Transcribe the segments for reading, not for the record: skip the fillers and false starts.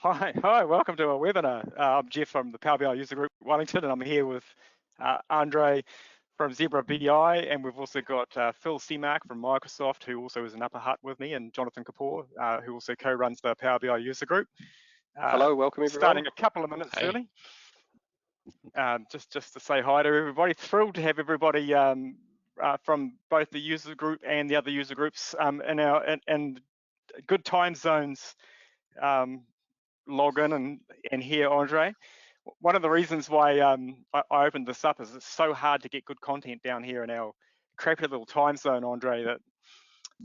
Hi, welcome to our webinar. I'm Jeff from the Power BI User Group Wellington, and I'm here with Andrej from Zebra BI, and we've also got Phil Seamark from Microsoft, who also is in Upper Hutt with me, and Jonathan Kapoor, who also co-runs the Power BI User Group. Hello, welcome everyone. Starting a couple of minutes early. Just to say hi to everybody. Thrilled to have everybody from both the user group and the other user groups in our and good time zones. Log in and hear Andrej. One of the reasons why I opened this up is it's so hard to get good content down here in our crappy little time zone, Andrej,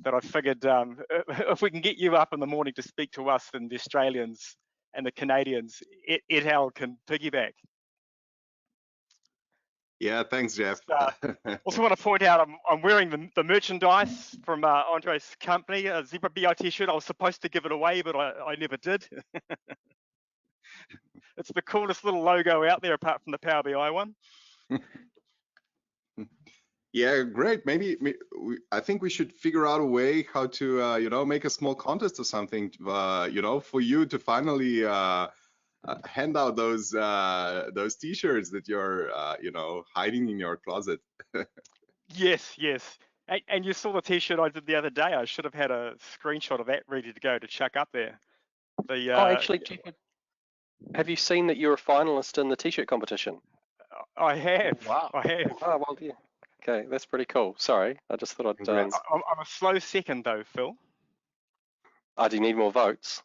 that I figured if we can get you up in the morning to speak to us, then the Australians and the Canadians, et al. Can piggyback. Yeah, thanks, Jeff. Also want to point out I'm wearing the merchandise from Andrej's company, a Zebra BI t-shirt. I was supposed to give it away, but I never did. It's the coolest little logo out there apart from the Power BI one. Yeah, great. Maybe I think we should figure out a way how to, make a small contest or something, for you to finally hand out those t-shirts that you're hiding in your closet. Yes. And you saw the t-shirt I did the other day. I should have had a screenshot of that ready to go to chuck up there. Actually, have you seen that you're a finalist in the t-shirt competition? I have. Wow. I have. Oh, well, yeah. Okay, that's pretty cool. Sorry, I just thought I'd. I'm a slow second though, Phil. Oh, do you need more votes?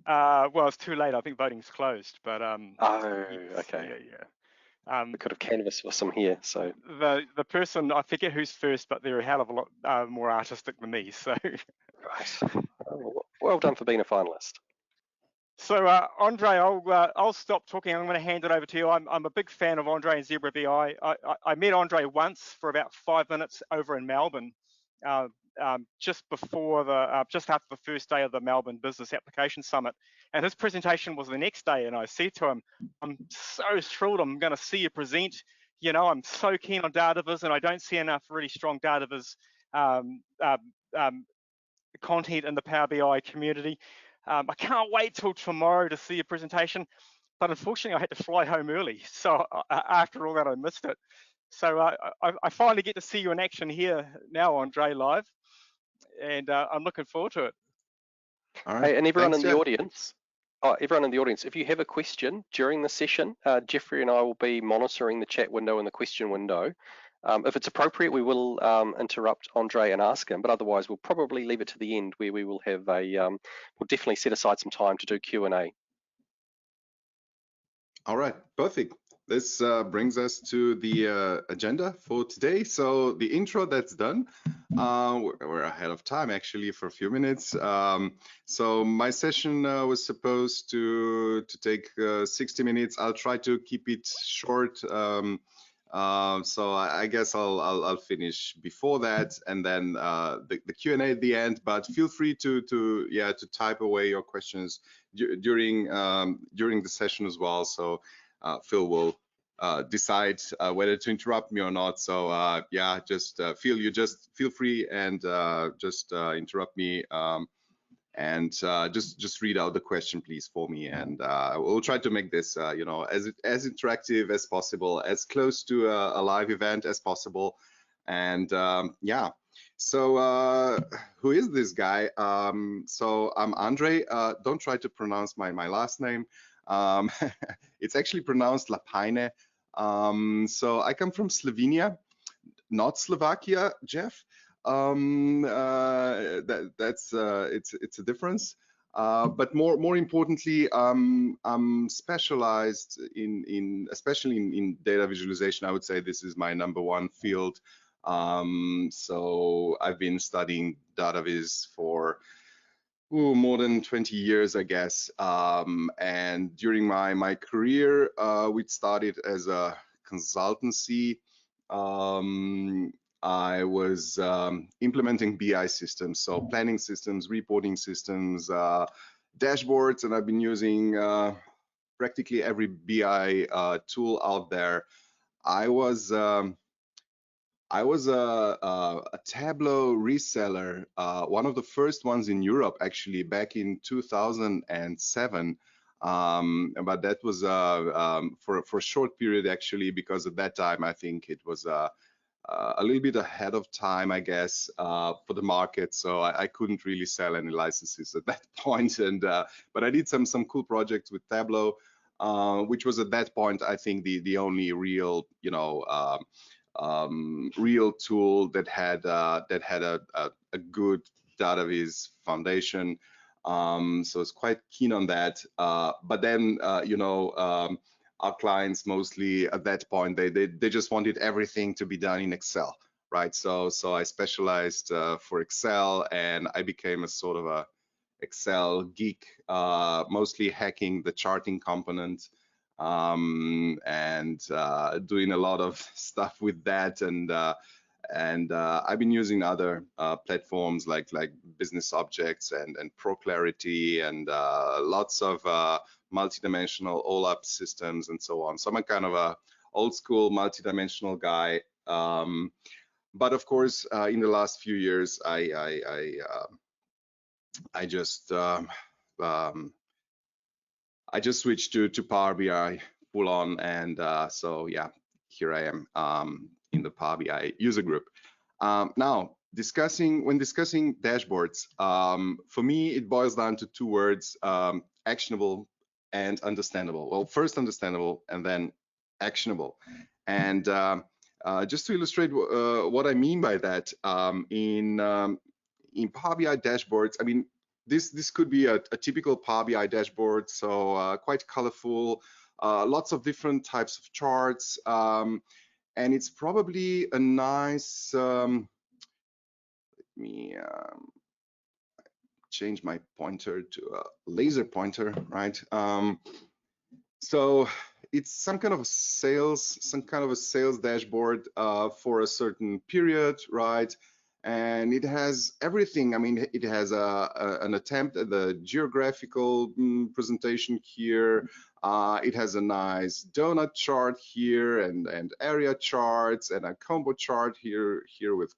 Well, it's too late. I think voting's closed. But Oh, yes, okay. Yeah. We could have canvassed for some here. So the person, I forget who's first, but they're a hell of a lot more artistic than me. So. Right. Well done for being a finalist. So Andrej, I'll stop talking. I'm going to hand it over to you. I'm a big fan of Andrej and Zebra BI. I met Andrej once for about 5 minutes over in Melbourne, just after the first day of the Melbourne Business Application Summit, and his presentation was the next day. And I said to him, "I'm so thrilled. I'm going to see you present. I'm so keen on data viz, and I don't see enough really strong data viz content in the Power BI community. I can't wait till tomorrow to see your presentation, but unfortunately I had to fly home early. So after all that, I missed it. So I finally get to see you in action here now, Andrej, live, and I'm looking forward to it. All right. Hey, and everyone Thanks, in the Jeff. audience, if you have a question during the session, Jeffrey and I will be monitoring the chat window and the question window. If it's appropriate, we will interrupt Andrej and ask him, but otherwise we'll probably leave it to the end where we will have we'll definitely set aside some time to do Q&A. All right, perfect. This brings us to the agenda for today. So the intro, that's done. We're ahead of time actually for a few minutes. So my session was supposed to take 60 minutes. I'll try to keep it short. So I guess I'll finish before that, and then the Q&A at the end. But feel free to type away your questions during the session as well. So Phil will decide whether to interrupt me or not. So just feel free and just interrupt me. And just read out the question, please, for me, and we'll try to make this, as interactive as possible, as close to a live event as possible. And so who is this guy? So I'm Andrej. Don't try to pronounce my last name. It's actually pronounced Lapajne. So I come from Slovenia, not Slovakia, Jeff. It's a difference, but more importantly, I'm specialized especially in data visualization. I would say this is my #1 field. So I've been studying data viz for more than 20 years, I guess. And during my career, we started as a consultancy. I was implementing BI systems, so planning systems, reporting systems, dashboards, and I've been using practically every BI tool out there. I was a Tableau reseller, one of the first ones in Europe, actually, back in 2007. But that was for a short period actually, because at that time I think it was a little bit ahead of time, I guess, for the market. So I couldn't really sell any licenses at that point. And but I did some cool projects with Tableau, which was at that point I think the only real real tool that had a good data viz foundation. So I was quite keen on that. But then our clients mostly at that point they just wanted everything to be done in Excel, right? So I specialized for Excel, and I became a sort of a Excel geek, mostly hacking the charting component, and doing a lot of stuff with that. And I've been using other platforms like Business Objects and ProClarity and lots of multidimensional all-up systems and so on. So I'm a kind of a old school multidimensional guy. But of course, in the last few years, I just switched to Power BI full on, and so yeah, here I am in the Power BI user group. Now, when discussing dashboards, for me it boils down to two words: actionable and understandable. Well, first understandable and then actionable. And just to illustrate what I mean by that, in Power BI dashboards, I mean, this could be a typical Power BI dashboard, so quite colorful, lots of different types of charts, and it's probably a nice, let me change my pointer to a laser pointer, right? So it's some kind of a sales dashboard for a certain period, right? And it has everything. I mean, it has an attempt at the geographical presentation here. It has a nice donut chart here, and area charts, and a combo chart here with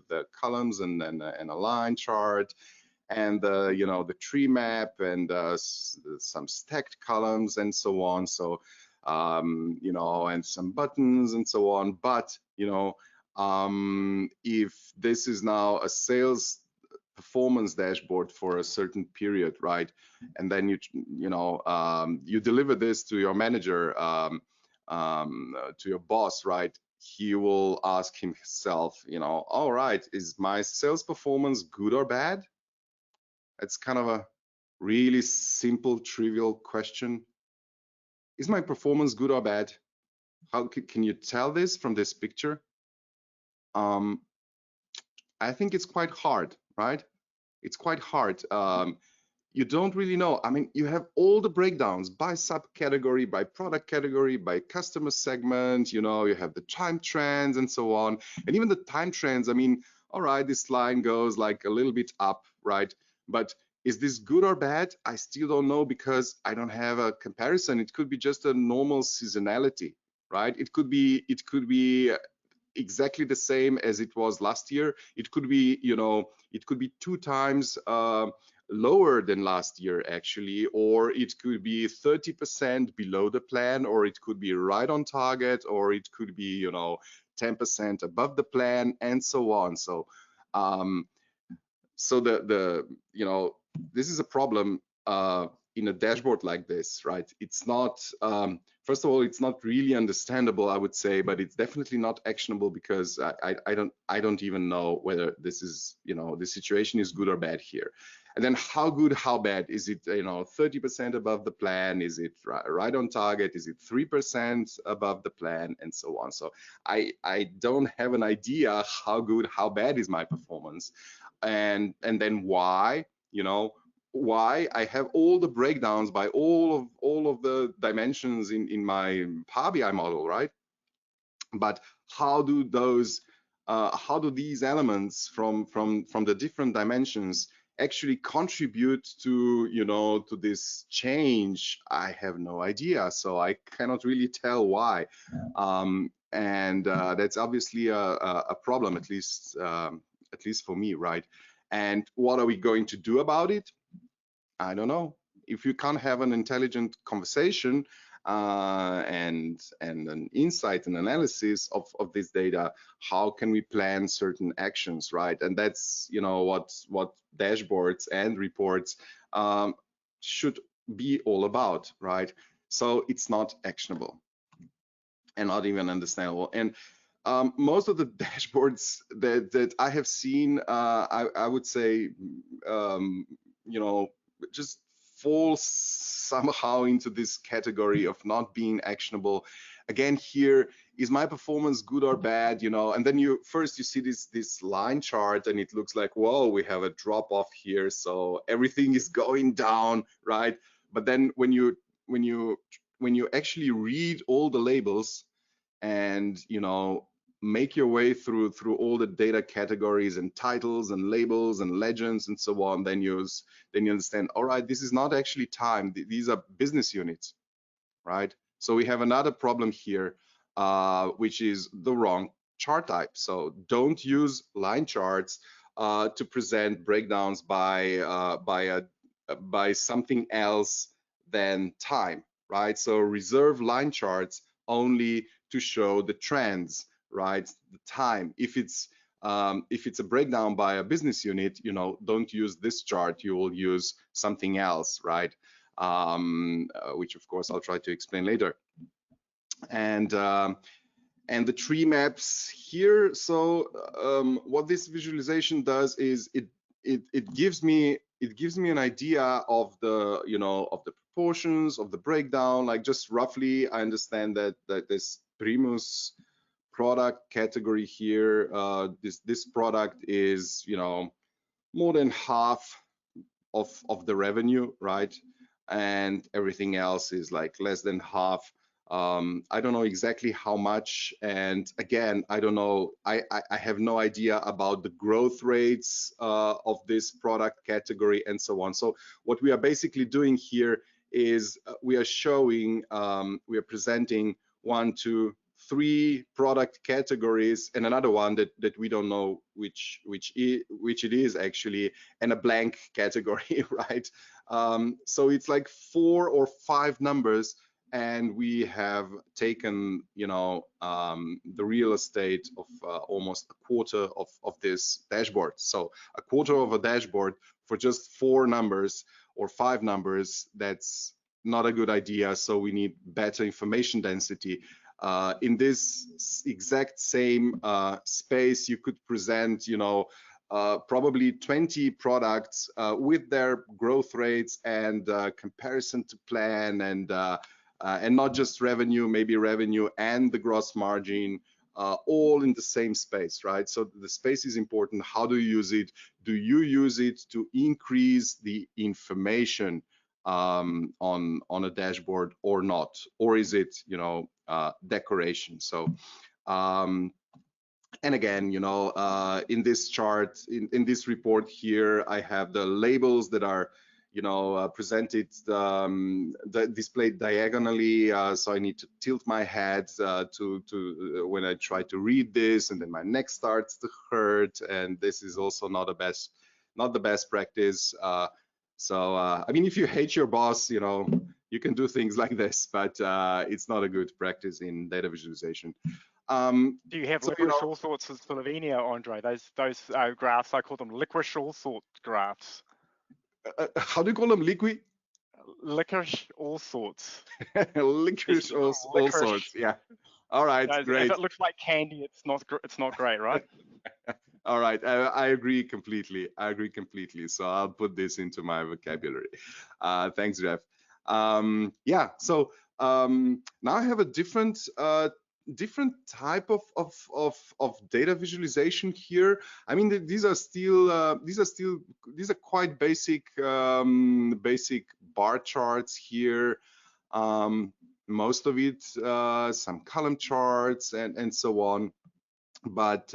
the columns and a line chart, and the tree map, and some stacked columns and so on. So and some buttons and so on. But if this is now a sales performance dashboard for a certain period, right, and then you deliver this to your manager, to your boss, right, he will ask himself, all right, is my sales performance good or bad? It's kind of a really simple, trivial question. Is my performance good or bad? How can you tell this from this picture? I think it's quite hard, right? It's quite hard. You don't really know. I mean, you have all the breakdowns by subcategory, by product category, by customer segment. You have the time trends and so on. And even the time trends, I mean, all right, this line goes like a little bit up, right? But is this good or bad? I still don't know, because I don't have a comparison. It could be just a normal seasonality, right? It could be exactly the same as it was last year. It could be, it could be 2 times lower than last year actually, or it could be 30% below the plan, or it could be right on target, or it could be 10% above the plan, and so on. So so this is a problem in a dashboard like this, right? It's not, first of all, it's not really understandable, I would say, but it's definitely not actionable, because I don't even know whether this is, the situation is good or bad here. And then how good, how bad? Is it 30% above the plan? Is it right on target? Is it 3% above the plan, and so on? So I don't have an idea how good, how bad is my performance, and then why, why I have all the breakdowns by all of the dimensions in my Power BI model, right? But how do these elements from the different dimensions actually contribute to to this change? I have no idea, so I cannot really tell why. And that's obviously a problem, at least for me, right? And what are we going to do about it? I don't know. if you can't have an intelligent conversation and an insight and analysis of this data, how can we plan certain actions, right? And that's, you know, what dashboards and reports should be all about, right? So it's not actionable and not even understandable. And most of the dashboards that I have seen, I would say, you know, just fall somehow into this category of not being actionable. Again, here, is my performance good or bad, you know? And then you see this line chart, and it looks like, whoa, we have a drop off here, so everything is going down, right? But then when you actually read all the labels and, you know, make your way through all the data categories and titles and labels and legends and so on, then you understand, all right, this is not actually time. These are business units, right? So we have another problem here, which is the wrong chart type. So don't use line charts to present breakdowns by something else than time, right? So reserve line charts only to show the trends, right? The time. If it's a breakdown by a business unit, you know, don't use this chart. You will use something else, right? Which of course I'll try to explain later. And the tree maps here. So what this visualization does is it gives me an idea of the, you know, of the proportions of the breakdown. Like just roughly, I understand that this Primus product category here, this product is, you know, more than half of the revenue, right? And everything else is like less than half. I don't know exactly how much, and again, I don't know, I have no idea about the growth rates of this product category and so on. So what we are basically doing here is we are showing, we are presenting 1, 2, 3 product categories and another one that we don't know which it is actually, and a blank category, right? So it's like 4 or 5 numbers, and we have taken, you know, the real estate of almost a quarter of this dashboard. So a quarter of a dashboard for just 4 numbers or 5 numbers, that's not a good idea. So we need better information density. In this exact same space, you could present, you know, probably 20 products with their growth rates and comparison to plan, and not just revenue, maybe revenue and the gross margin, all in the same space, right? So the space is important. How do you use it? Do you use it to increase the information on a dashboard or not? Or is it, you know, decoration? So and again, you know, in this chart, in this report here, I have the labels that are, you know, presented, displayed diagonally. So I need to tilt my head to when I try to read this, and then my neck starts to hurt. And this is also not the best practice. So I mean, if you hate your boss, you know, you can do things like this, but it's not a good practice in data visualization. Do you have licorice all sorts of Slovenia, Andrej? Those graphs, I call them licorice all sort graphs. How do you call them? Liquid? Licorice all sorts. Licorice all sorts. Yeah. All right. Great. If it looks like candy, it's not great, right? All right. I agree completely. So I'll put this into my vocabulary. Thanks, Jeff. Yeah. So now I have a different type of data visualization here. I mean, these are quite basic bar charts here. Most of it, some column charts and so on. But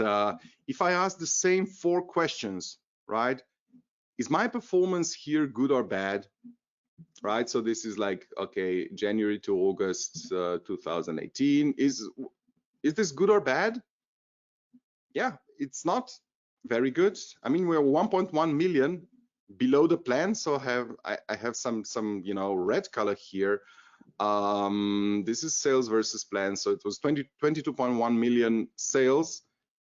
if I ask the same 4 questions, right? Is my performance here good or bad? Right, so this is like, okay, January to August 2018. Is this good or bad? Yeah, it's not very good. I mean, we're 1.1 million, below the plan. So I have some you know, red color here. This is sales versus plan. So it was 22.1 million sales,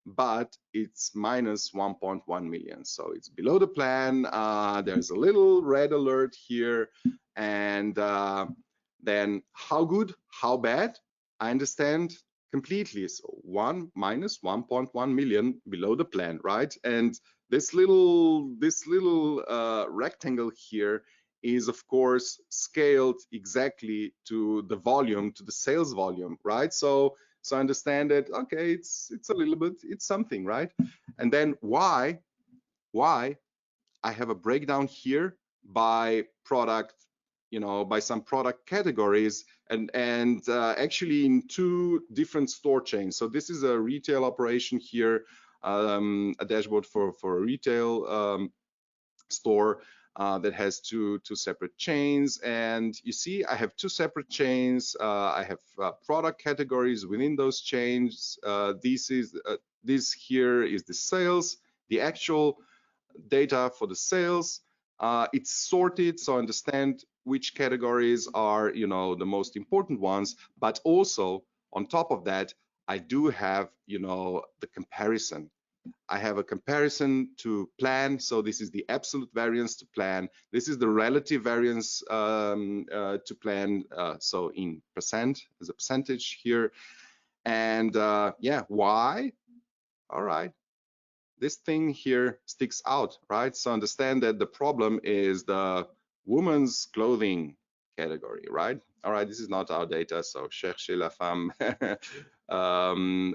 but it's minus 1.1 million. So it's below the plan. There's a little red alert here. And then how good, how bad? I understand completely. So minus 1.1 million below the plan, right? And this little rectangle here is of course scaled exactly to the volume, to the sales volume, right? So I understand that, okay, it's a little bit, it's something, right? And then why I have a breakdown here by product, you know, by some product categories, and actually in 2 different store chains. So this is a retail operation here, a dashboard for a retail store that has two separate chains. And you see, I have 2 separate chains. I have product categories within those chains. This here is the sales, the actual data for the sales. It's sorted, so I understand which categories are, you know, the most important ones. But also on top of that, I do have, you know, the comparison. I have a comparison to plan. So this is the absolute variance to plan. This is the relative variance to plan. So in percent, as a percentage here. And yeah, why? All right. This thing here sticks out, right? So understand that the problem is the women's clothing category, right? All right, this is not our data, so cherchez la femme.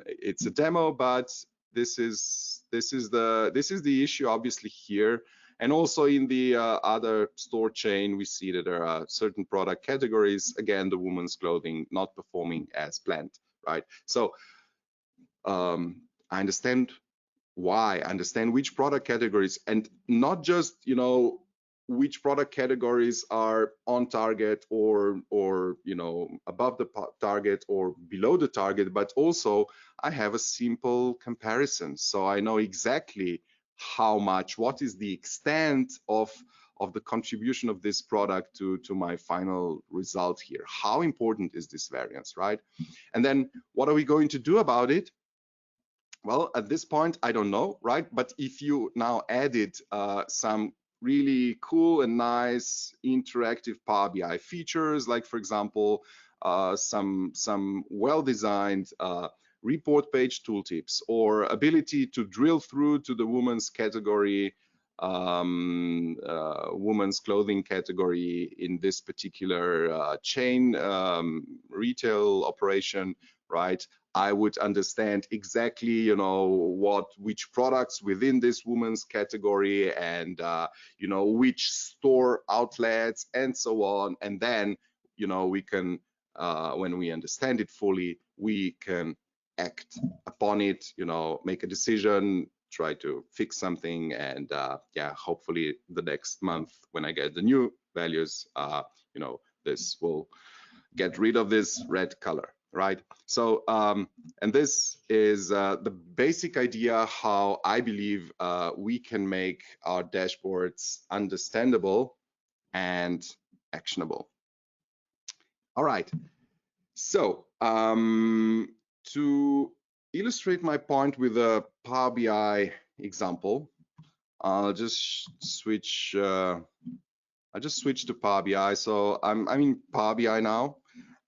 It's a demo, but this is the issue obviously here. And also in the other store chain, we see that there are certain product categories, again, the women's clothing not performing as planned, right? So I understand why, understand which product categories, and not just, you know, which product categories are on target or you know, above the target or below the target, but also I have a simple comparison. So I know exactly how much, what is the extent of the contribution of this product to my final result here. How important is this variance, right? And then what are we going to do about it? Well, at this point, I don't know, right? But if you now added some really cool and nice interactive Power BI features, like for example, some well-designed report page tooltips, or ability to drill through to the women's category, women's clothing category in this particular chain retail operation, right? I would understand exactly, you know, which products within this women's category, and you know, which store outlets and so on. And then, you know, we can, when we understand it fully, we can act upon it, you know, make a decision, try to fix something, and yeah, hopefully the next month when I get the new values, you know, this will get rid of this red color, right? So and this is the basic idea how I believe we can make our dashboards understandable and actionable. All right, so to illustrate my point with a Power BI example, I'll just switch to Power BI. So I'm in Power BI now,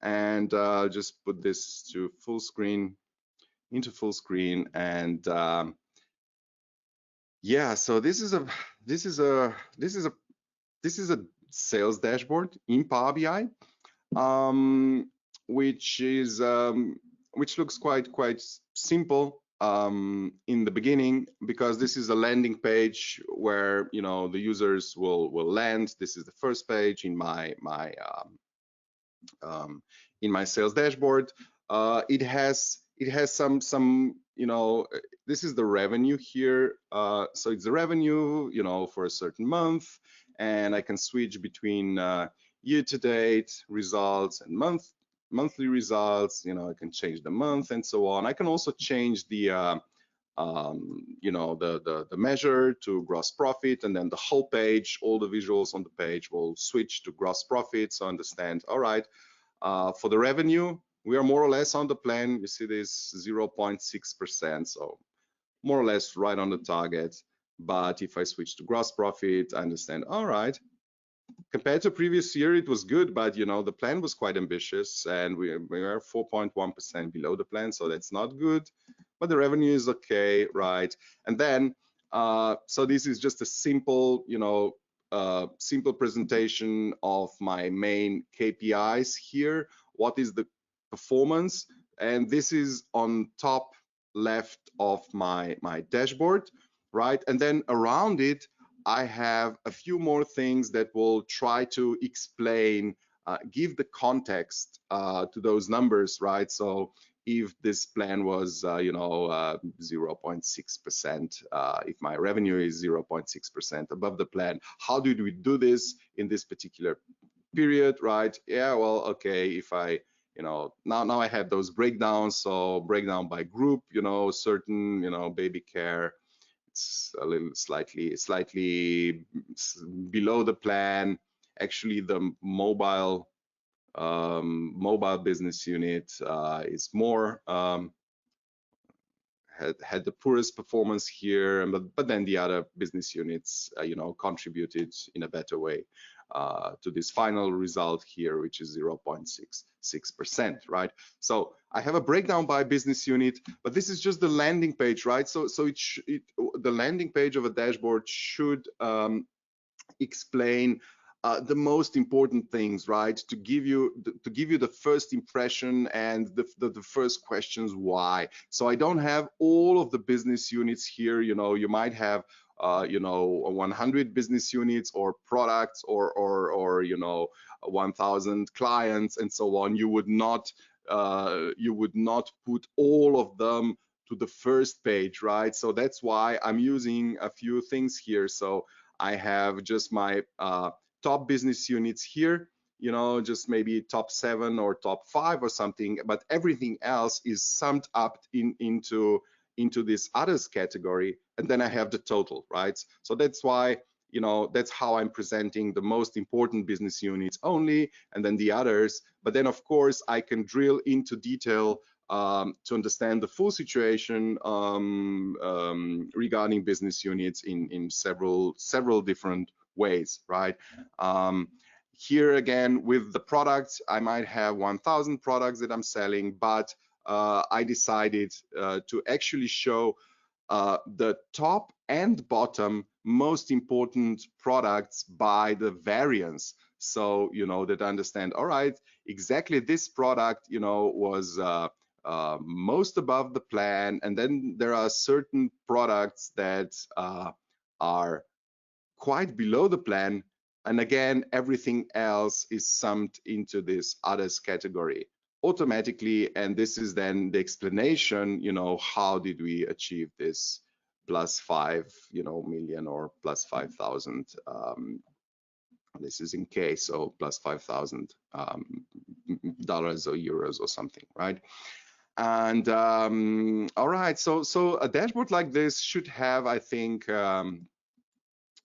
and just put this to full screen, into full screen. And yeah, so this is a sales dashboard in Power BI, which looks quite simple in the beginning, because this is a landing page where, you know, the users will land. This is the first page in my sales dashboard. It has some, you know, this is the revenue here. So it's the revenue, you know, for a certain month, and I can switch between year-to-date results and monthly results. You know, I can change the month and so on. I can also change the you know, the measure to gross profit, and then the whole page, all the visuals on the page will switch to gross profit. So understand, all right, for the revenue, we are more or less on the plan. You see this 0.6%, so more or less right on the target. But if I switch to gross profit, I understand, all right, compared to previous year, it was good, but you know, the plan was quite ambitious, and we are 4.1% below the plan, so that's not good. But the revenue is okay, right? And then, so this is just a simple, you know, simple presentation of my main KPIs here. What is the performance? And this is on top left of my dashboard, right? And then around it, I have a few more things that will try to explain, give the context to those numbers, right? So if this plan was, you know, 0.6%, if my revenue is 0.6% above the plan, how did we do this in this particular period, right? Yeah, well, okay, if I, you know, now I have those breakdowns, so breakdown by group, you know, certain, you know, baby care, it's a little slightly below the plan. Actually, the mobile business unit is more had the poorest performance here, but then the other business units, you know, contributed in a better way to this final result here, which is 0.66%, right? So I have a breakdown by business unit, but this is just the landing page, right? So the landing page of a dashboard should explain the most important things, right? To give you the first impression and the first questions why. So I don't have all of the business units here. You know, you might have you know, 100 business units or products or you know, 1,000 clients and so on. You would not put all of them to the first page, right? So that's why I'm using a few things here. So I have just my top business units here, you know, just maybe top 7 or top 5 or something, but everything else is summed up into this others category, and then I have the total, right? So that's why, you know, that's how I'm presenting the most important business units only, and then the others. But then of course I can drill into detail to understand the full situation regarding business units in several different ways, right? Here again, with the products, I might have 1,000 products that I'm selling, but I decided to actually show the top and bottom most important products by the variance. So, you know, that I understand, all right, exactly this product, you know, was most above the plan. And then there are certain products that are quite below the plan. And again, everything else is summed into this others category automatically. And this is then the explanation, you know, how did we achieve this +5, you know, million or +5,000. This is in K, so +5,000 dollars or euros or something, right? And all right, so a dashboard like this should have, I think,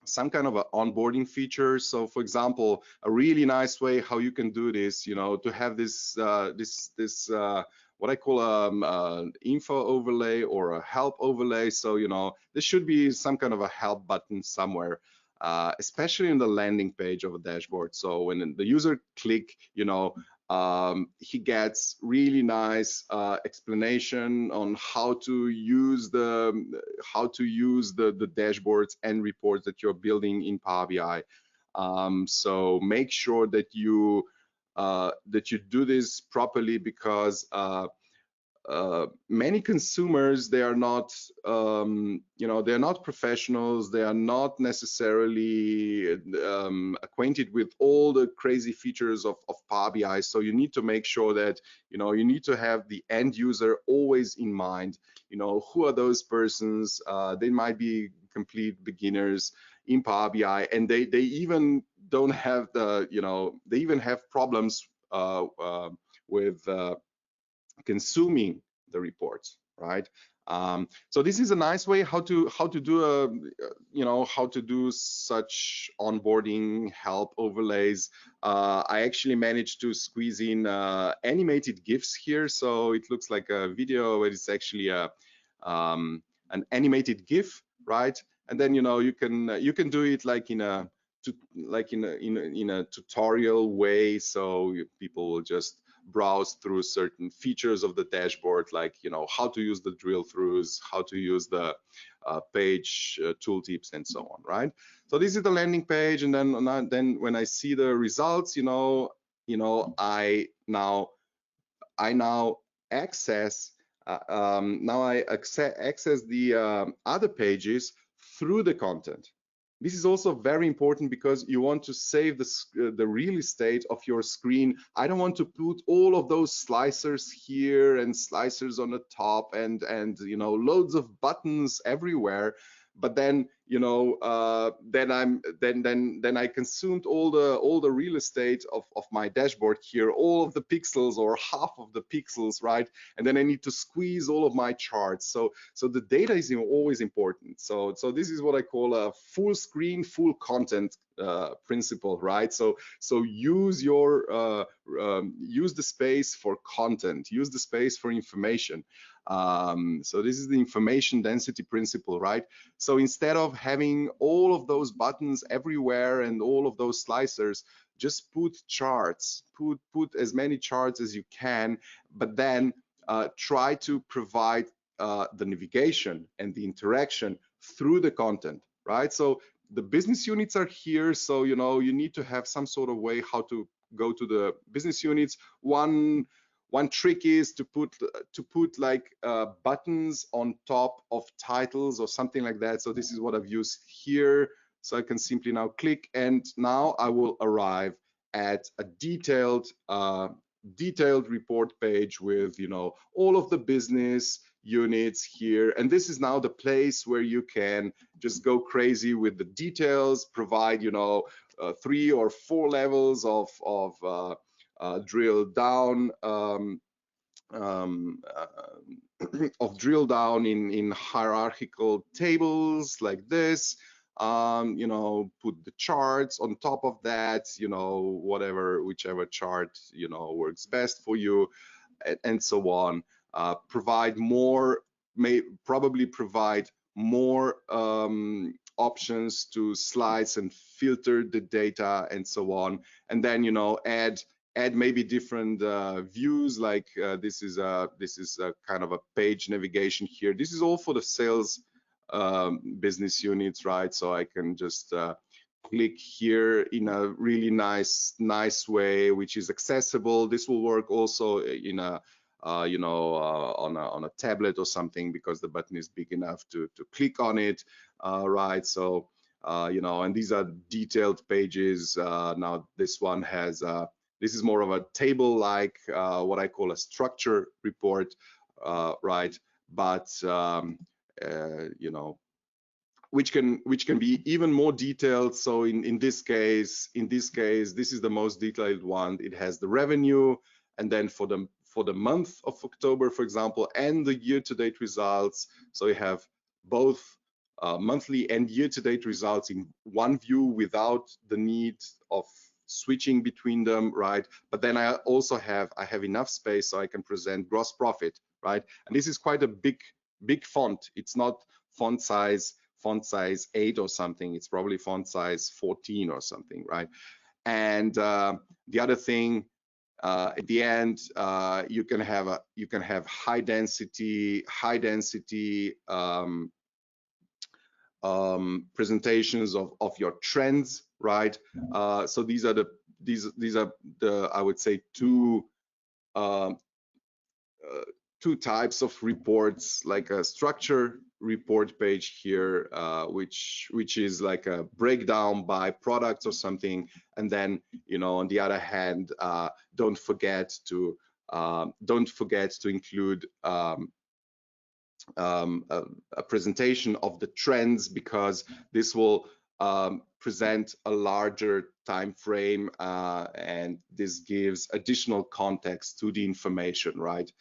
some kind of an onboarding feature. So for example, a really nice way how you can do this, you know, to have this what I call info overlay or a help overlay. So, you know, there should be some kind of a help button somewhere, especially in the landing page of a dashboard. So when the user click, you know, he gets really nice explanation on how to use the dashboards and reports that you're building in Power BI. So make sure that you do this properly, because many consumers, they are not you know, they're not professionals, they are not necessarily acquainted with all the crazy features of Power BI. So you need to make sure that, you know, you need to have the end user always in mind. You know, who are those persons? They might be complete beginners in Power BI, and they even don't have the, you know, they even have problems with consuming the reports, right? So this is a nice way how to do a how to do such onboarding help overlays. I actually managed to squeeze in animated GIFs here, so it looks like a video, but it's actually an animated GIF, right? And then you can do it like in a tutorial way, so people will just browse through certain features of the dashboard, like how to use the drill throughs, how to use the page tooltips, and so on, right? So this is the landing page, and then when I see the results, I now access access the other pages through the content. This is also very important because you want to save the real estate of your screen. I don't want to put all of those slicers here and slicers on the top and loads of buttons everywhere. But then then I consumed all the real estate of my dashboard here, all of the pixels or half of the pixels, right? And then I need to squeeze all of my charts. So the data is always important. So this is what I call a full screen, full content principle, right? So use your use the space for content, use the space for information. So this is the information density principle, right? So instead of having all of those buttons everywhere and all of those slicers, just put charts, put as many charts as you can, but then try to provide the navigation and the interaction through the content, right? So the business units are here, so you need to have some sort of way how to go to the business units. One trick is to put like buttons on top of titles or something like that. So this is what I've used here. So I can simply now click, and now I will arrive at a detailed report page with all of the business units here. And this is now the place where you can just go crazy with the details, provide 3 or 4 levels of drill down in hierarchical tables like this. Put the charts on top of that, whichever chart works best for you, and so on. Probably provide more options to slice and filter the data, and so on. And then add maybe different views, like this is a kind of a page navigation here. This is all for the sales business units, right? So I can just click here in a really nice way, which is accessible. This will work also in a on a tablet or something, because the button is big enough to click on it, right? So and these are detailed pages. Now this one has this is more of a table, like what I call a structure report, right? But which can be even more detailed. So in this case, this is the most detailed one. It has the revenue, and then for the month of October, for example, and the year-to-date results. So you have both monthly and year-to-date results in one view without the need of switching between them, right? But then I also have enough space so I can present gross profit, right? And this is quite a big font. It's not font size 8 or something. It's probably font size 14 or something, right? And the other thing, at the end, you can have high density presentations of your trends, right? So these are the I would say two types of reports, like a structure report page here, which is like a breakdown by products or something, and then on the other hand, don't forget to include a presentation of the trends, because this will present a larger time frame, and this gives additional context to the information, right?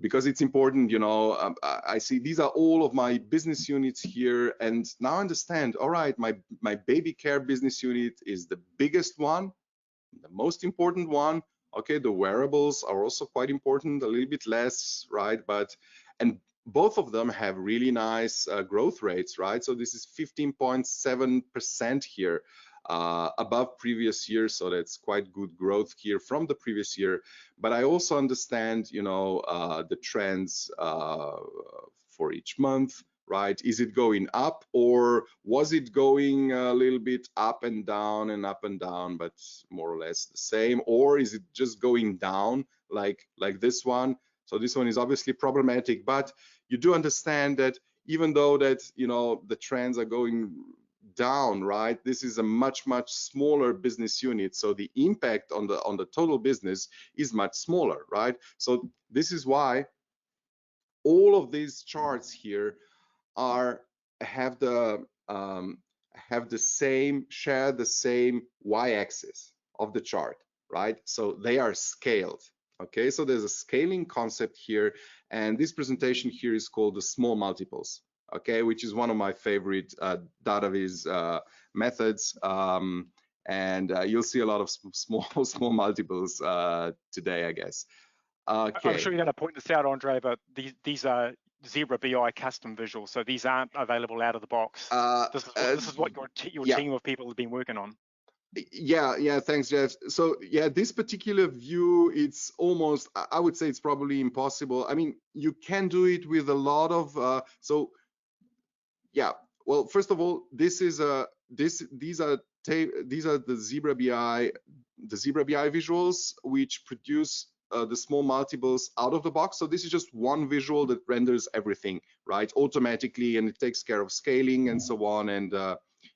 because it's important, you know. I see these are all of my business units here, and now I understand, all right, my baby care business unit is the biggest one, the most important one. Okay, the wearables are also quite important, a little bit less, right? And both of them have really nice growth rates, right? So this is 15.7% here, above previous year, so that's quite good growth here from the previous year. But I also understand, you know, the trends for each month, right? Is it going up, or was it going a little bit up and down, but more or less the same? Or is it just going down like this one? So this one is obviously problematic, but you do understand that even though that, you know, the trends are going down, right? This is a much smaller business unit, so the impact on the total business is much smaller, right? So this is why all of these charts here share the same y-axis of the chart, right? So they are scaled. Okay, so there's a scaling concept here, and this presentation here is called the small multiples. Okay, which is one of my favorite data viz methods, and you'll see a lot of small multiples today, I guess. Okay. I'm sure you're going to point this out, Andrej, but these are Zebra BI custom visuals, so these aren't available out of the box. This is what your team of people have been working on. Yeah, thanks, Jeff. So yeah, this particular view, it's almost, I would say it's probably impossible. I mean, you can do it with a lot of so yeah. Well, first of all, these are the Zebra BI visuals which produce the small multiples out of the box. So this is just one visual that renders everything, right, automatically, and it takes care of scaling and so on. And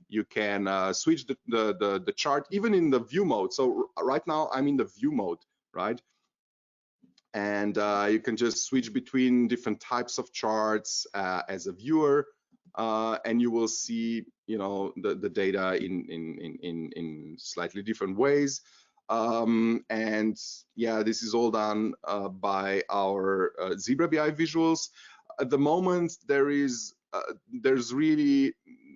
you can switch the chart even in the view mode. So right now I'm in the view mode, right? And you can just switch between different types of charts as a viewer, and you will see, you know, the data in slightly different ways. And yeah, this is all done by our Zebra BI visuals. At the moment, there's really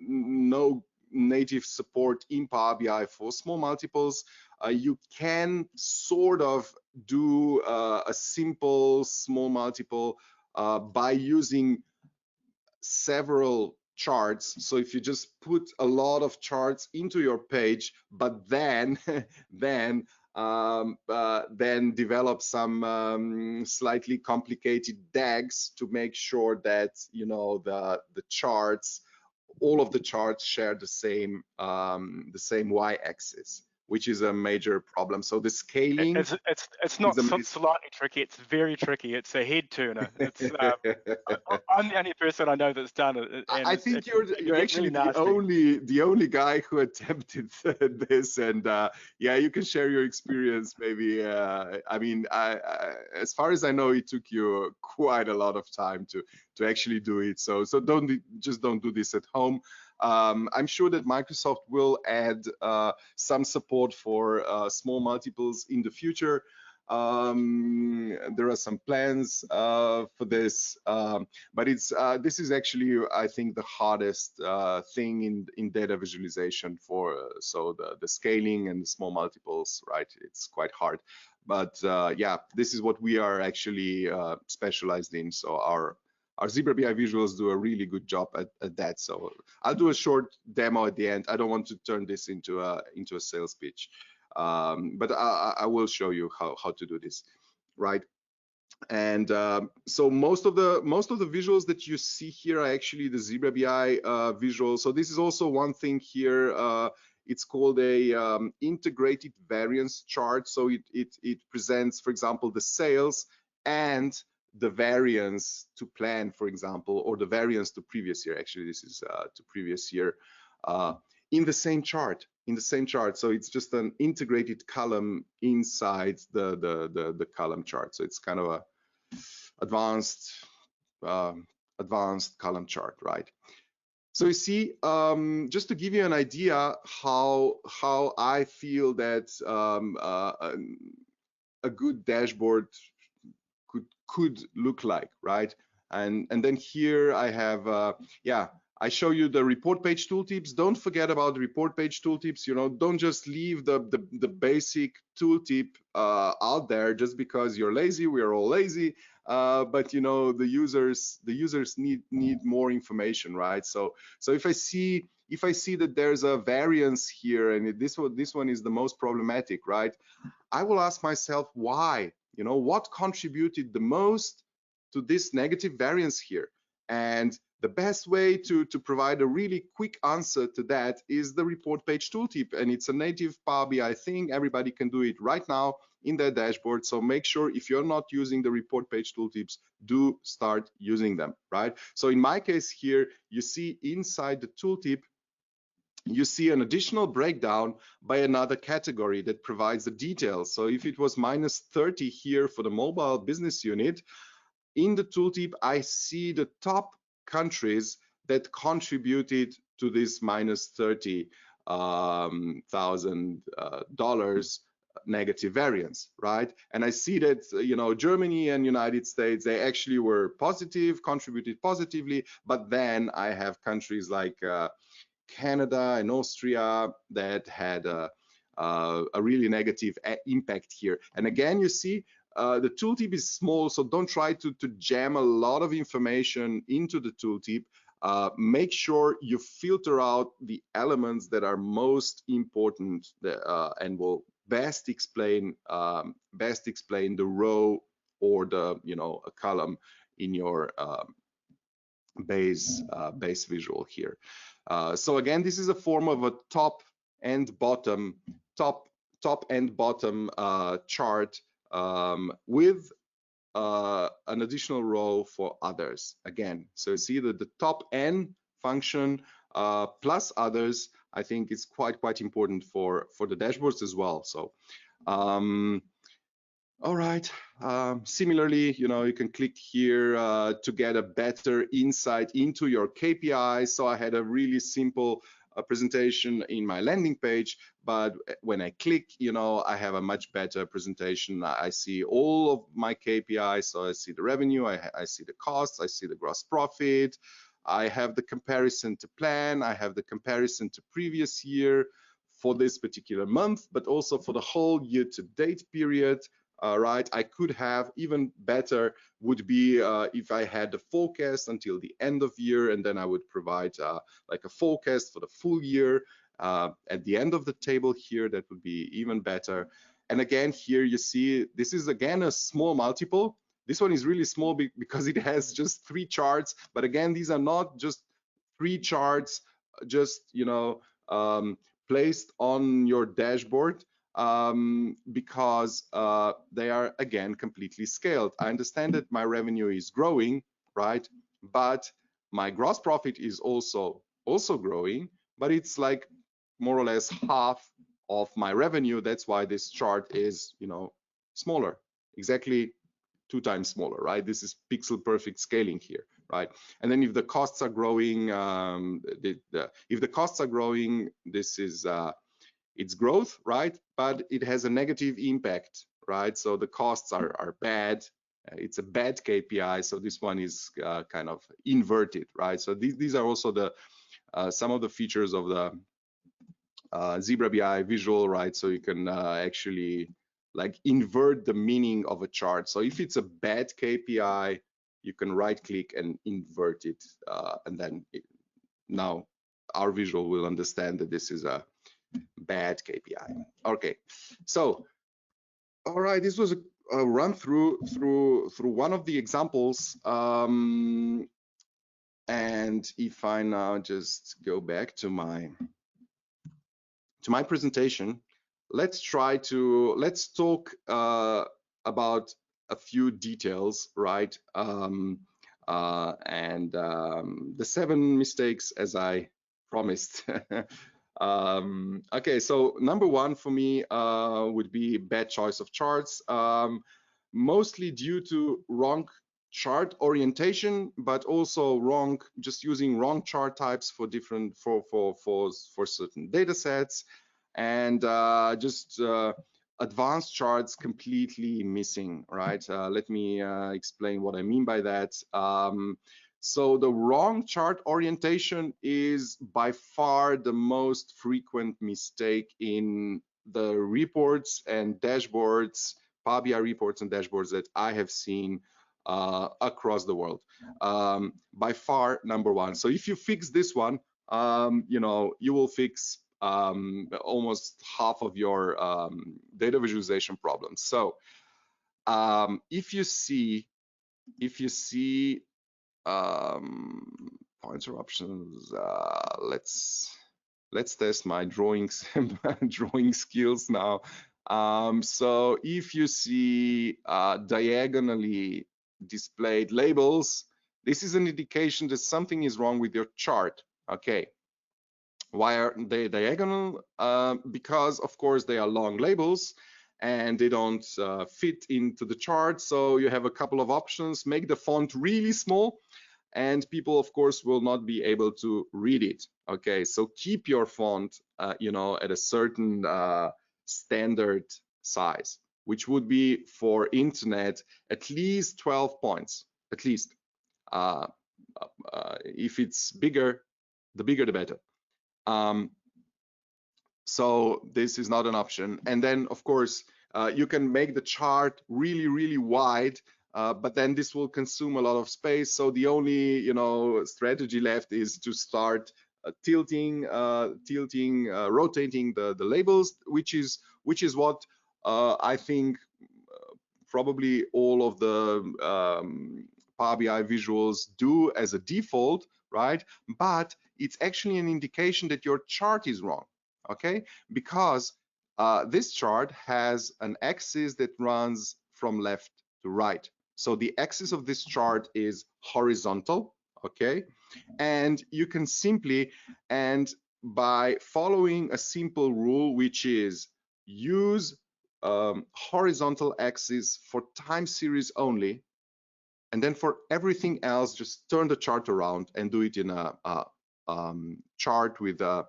no native support in Power BI for small multiples. You can sort of do a simple small multiple by using several charts. So if you just put a lot of charts into your page, but then develop some slightly complicated DAGs to make sure that, you know, the charts, all of the charts share the same y-axis, which is a major problem. So the scaling, it's not slightly tricky, it's very tricky. It's a head turner. It's I'm the only person I know that's done it. I think you're actually really the only guy who attempted this, and yeah, you can share your experience maybe. I mean, as far as I know, it took you quite a lot of time to actually do it. So don't do this at home. I'm sure that Microsoft will add some support for small multiples in the future. There are some plans for this, but this is actually, I think, the hardest thing in data visualization for so the scaling and the small multiples, right? It's quite hard, but yeah, this is what we are actually specialized in. So our Zebra BI visuals do a really good job at that. So I'll do a short demo at the end. I don't want to turn this into a sales pitch, but I will show you how to do this, right? And so most of the visuals that you see here are actually the Zebra BI visuals. So this is also one thing here. It's called a integrated variance chart. So it presents, for example, the sales and the variance to plan, for example, or the variance to previous year. Actually, this is to previous year in the same chart. So it's just an integrated column inside the column chart. So it's kind of a advanced column chart, right? So you see, just to give you an idea how I feel that a good dashboard could look like, right? And then here I have, I show you the report page tooltips. Don't forget about the report page tooltips. You know, don't just leave the basic tooltip out there just because you're lazy. We're all lazy, but you know, the users need more information, right? So if I see that there's a variance here, and this one is the most problematic, right? I will ask myself why. You know, what contributed the most to this negative variance here? And the best way to provide a really quick answer to that is the report page tooltip, and it's a native Power BI thing. Everybody can do it right now in their dashboard. So make sure if you're not using the report page tooltips, do start using them, right? So in my case here, you see inside the tooltip, you see an additional breakdown by another category that provides the details. So if it was -30 here for the mobile business unit, in the tooltip, I see the top countries that contributed to this $-30,000 negative variance, right? And I see that, you know, Germany and United States, they actually were positive, contributed positively, but then I have countries like Canada and Austria that had a really negative impact here. And again, you see, the tooltip is small, so don't try to jam a lot of information into the tooltip. Make sure you filter out the elements that are most important and will best explain the row or the, you know, a column in your base visual here. So again, this is a form of a top and bottom chart with an additional row for others. Again, so you see that the top N function plus others, I think is quite important for the dashboards as well. So all right, similarly, you know, you can click here to get a better insight into your KPIs. So I had a really simple presentation in my landing page, but when I click, you know, I have a much better presentation. I see all of my KPIs. So I see the revenue, I see the costs, I see the gross profit, I have the comparison to plan, I have the comparison to previous year for this particular month, but also for the whole year-to-date period. Right, I could have even better would be if I had the forecast until the end of year, and then I would provide like a forecast for the full year at the end of the table here. That would be even better. And again, here you see this is again a small multiple. This one is really small because it has just 3 charts. But again, these are not just 3 charts, just, you know, placed on your dashboard. Because they are again completely scaled. I understand that my revenue is growing, right? But my gross profit is also growing, but it's like more or less half of my revenue. That's why this chart is, you know, smaller, exactly 2 times smaller, right? This is pixel perfect scaling here, right? And then if the costs are growing, if the costs are growing, this is it's growth, right? But it has a negative impact, right? So the costs are bad. It's a bad KPI. So this one is kind of inverted, right? So these are also the some of the features of the Zebra BI visual, right? So you can actually like invert the meaning of a chart. So if it's a bad KPI, you can right click and invert it. And then now our visual will understand that this is a bad KPI. Okay, so all right, this was a run through one of the examples. And if I now just go back to my presentation, let's talk about a few details, right? The 7 mistakes as I promised. Okay, so number 1 for me would be bad choice of charts, mostly due to wrong chart orientation, but also just using wrong chart types for different for certain data sets, and just advanced charts completely missing, right? Let me explain what I mean by that. So the wrong chart orientation is by far the most frequent mistake in the reports and dashboards, Power BI reports and dashboards that I have seen across the world. By far number one. So if you fix this one, you know, you will fix almost half of your data visualization problems. So if you see pointer options, let's test my drawings drawing skills now. So if you see diagonally displayed labels, this is an indication that something is wrong with your chart. Okay. Why are they diagonal? Because of course they are long labels and they don't fit into the chart. So you have a couple of options. Make the font really small and people of course will not be able to read it. Okay, so keep your font you know, at a certain standard size, which would be for internet at least 12 points, at least. If it's bigger, the bigger the better. So this is not an option. And then of course you can make the chart really wide, but then this will consume a lot of space. So the only, you know, strategy left is to start rotating the labels, which is what I think probably all of the Power BI visuals do as a default, right? But it's actually an indication that your chart is wrong, okay? Because this chart has an axis that runs from left to right. So the axis of this chart is horizontal, okay? And you can simply, and by following a simple rule, which is use horizontal axis for time series only, and then for everything else, just turn the chart around and do it in a chart with a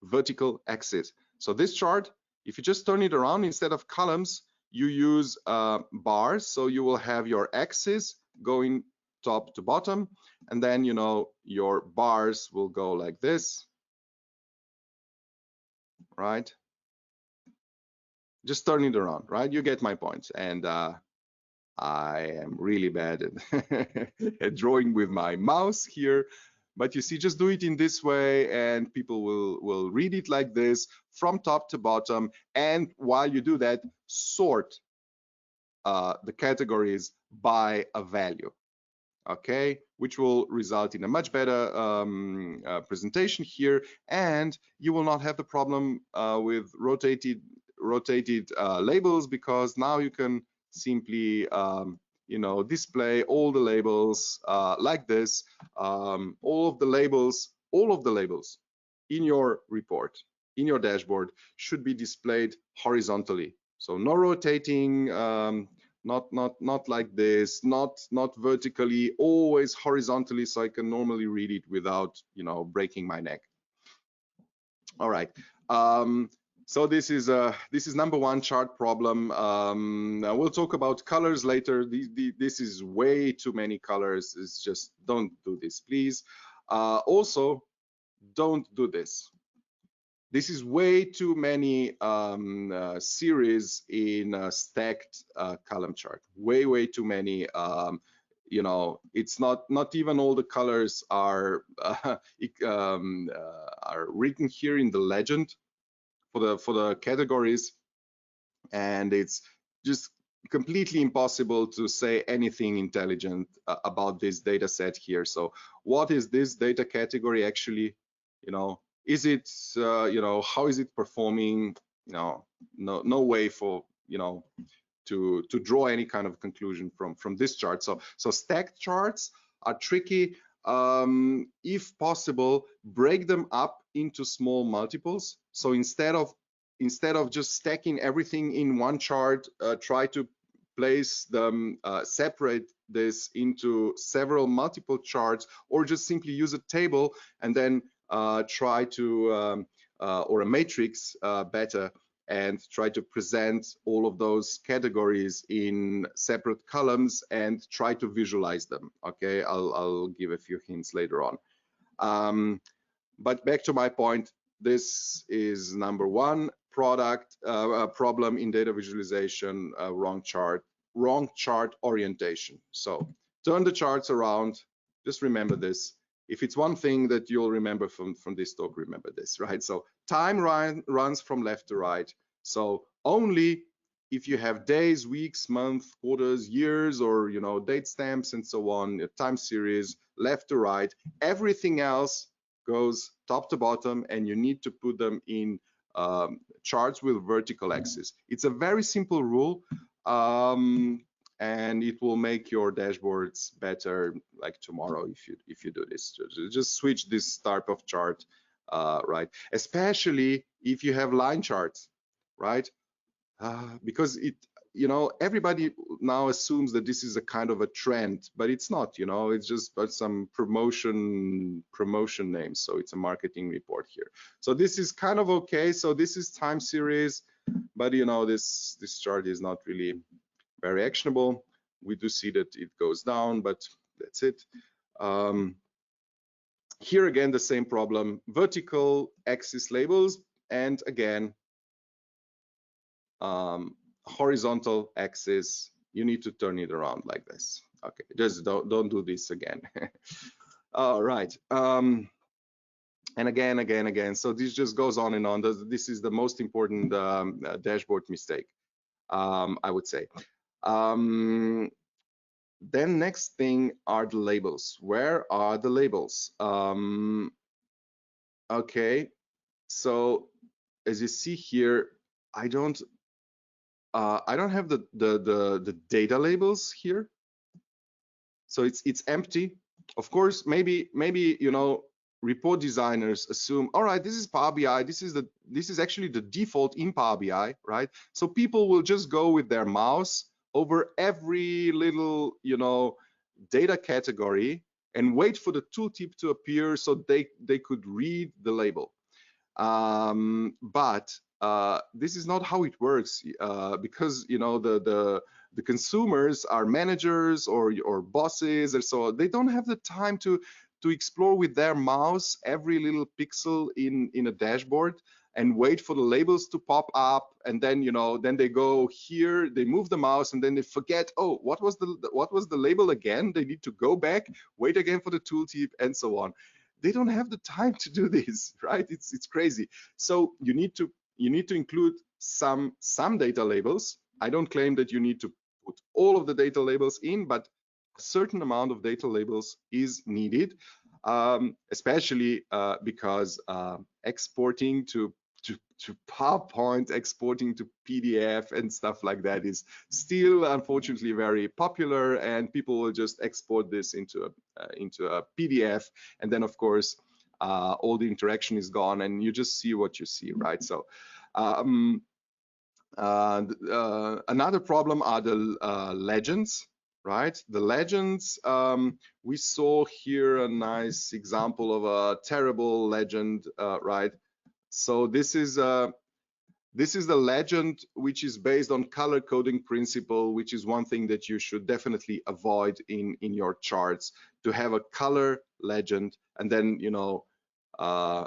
vertical axis. So this chart, if you just turn it around, instead of columns, you use bars. So you will have your axis going top to bottom, and then, you know, your bars will go like this, right? Just turn it around, right? You get my point. And I am really bad at drawing with my mouse here, but you see, just do it in this way and people will read it like this from top to bottom. And while you do that, sort the categories by a value, okay, which will result in a much better presentation here, and you will not have the problem with rotated labels, because now you can simply you know, display all the labels like this. All of the labels in your report, in your dashboard, should be displayed horizontally. So no rotating, not like this, not vertically, always horizontally, so I can normally read it without, you know, breaking my neck. All right. So this is number one chart problem. We'll talk about colors later. This is way too many colors. It's just, don't do this, please. Also, don't do this. This is way too many series in a stacked column chart. Way too many. You know, it's not even all the colors are written here in the legend for the categories, and it's just completely impossible to say anything intelligent about this data set here. So what is this data category actually? You know, is it you know, how is it performing? You know, no way for, you know, to draw any kind of conclusion from this chart. So stacked charts are tricky. If possible, break them up into small multiples. So instead of just stacking everything in one chart, try to place them, separate this into several multiple charts, or just simply use a table and then try to or a matrix better, and try to present all of those categories in separate columns and try to visualize them. Okay, I'll give a few hints later on. But back to my point, this is number one problem in data visualization, wrong chart orientation. So turn the charts around. Just remember this. If it's one thing that you'll remember from this talk, remember this, right? So time runs from left to right. So only if you have days, weeks, months, quarters, years, or date stamps and so on, time series, left to right, everything else goes top to bottom, and you need to put them in charts with vertical axis. It's a very simple rule. And it will make your dashboards better like tomorrow if you do this. Just switch this type of chart, right? Especially if you have line charts, right? Because everybody now assumes that this is a kind of a trend, but it's not. It's just but some promotion name. So it's a marketing report here. So this is kind of okay. So this is time series, but this chart is not really very actionable. We do see that it goes down, but that's it. Here again, the same problem, vertical axis labels, and again, horizontal axis, you need to turn it around like this. Okay, just don't do this again. All right. And again. So this just goes on and on. This is the most important dashboard mistake, I would say. Then next thing are the labels. Where are the labels? Okay, so as you see here, I don't have the data labels here, so it's empty. Of course, maybe report designers assume, all right, this is Power BI. This is actually the default in Power BI, right? So people will just go with their mouse over every little data category and wait for the tooltip to appear so they could read the label. But this is not how it works, because the consumers are managers or bosses, and so they don't have the time to explore with their mouse every little pixel in a dashboard and wait for the labels to pop up, and then then they go here, they move the mouse, and then they forget, oh, what was the label again? They need to go back, wait again for the tooltip, and so on. They don't have the time to do this, right? It's crazy. So you need to include some data labels. I don't claim that you need to put all of the data labels in, but a certain amount of data labels is needed, especially because exporting to PowerPoint, exporting to PDF and stuff like that is still unfortunately very popular, and people will just export this into a PDF, and then of course all the interaction is gone and you just see what you see, right? So another problem are the legends, right? The legends, we saw here a nice example of a terrible legend, right? So this is the legend, which is based on color coding principle, which is one thing that you should definitely avoid in your charts, to have a color legend and then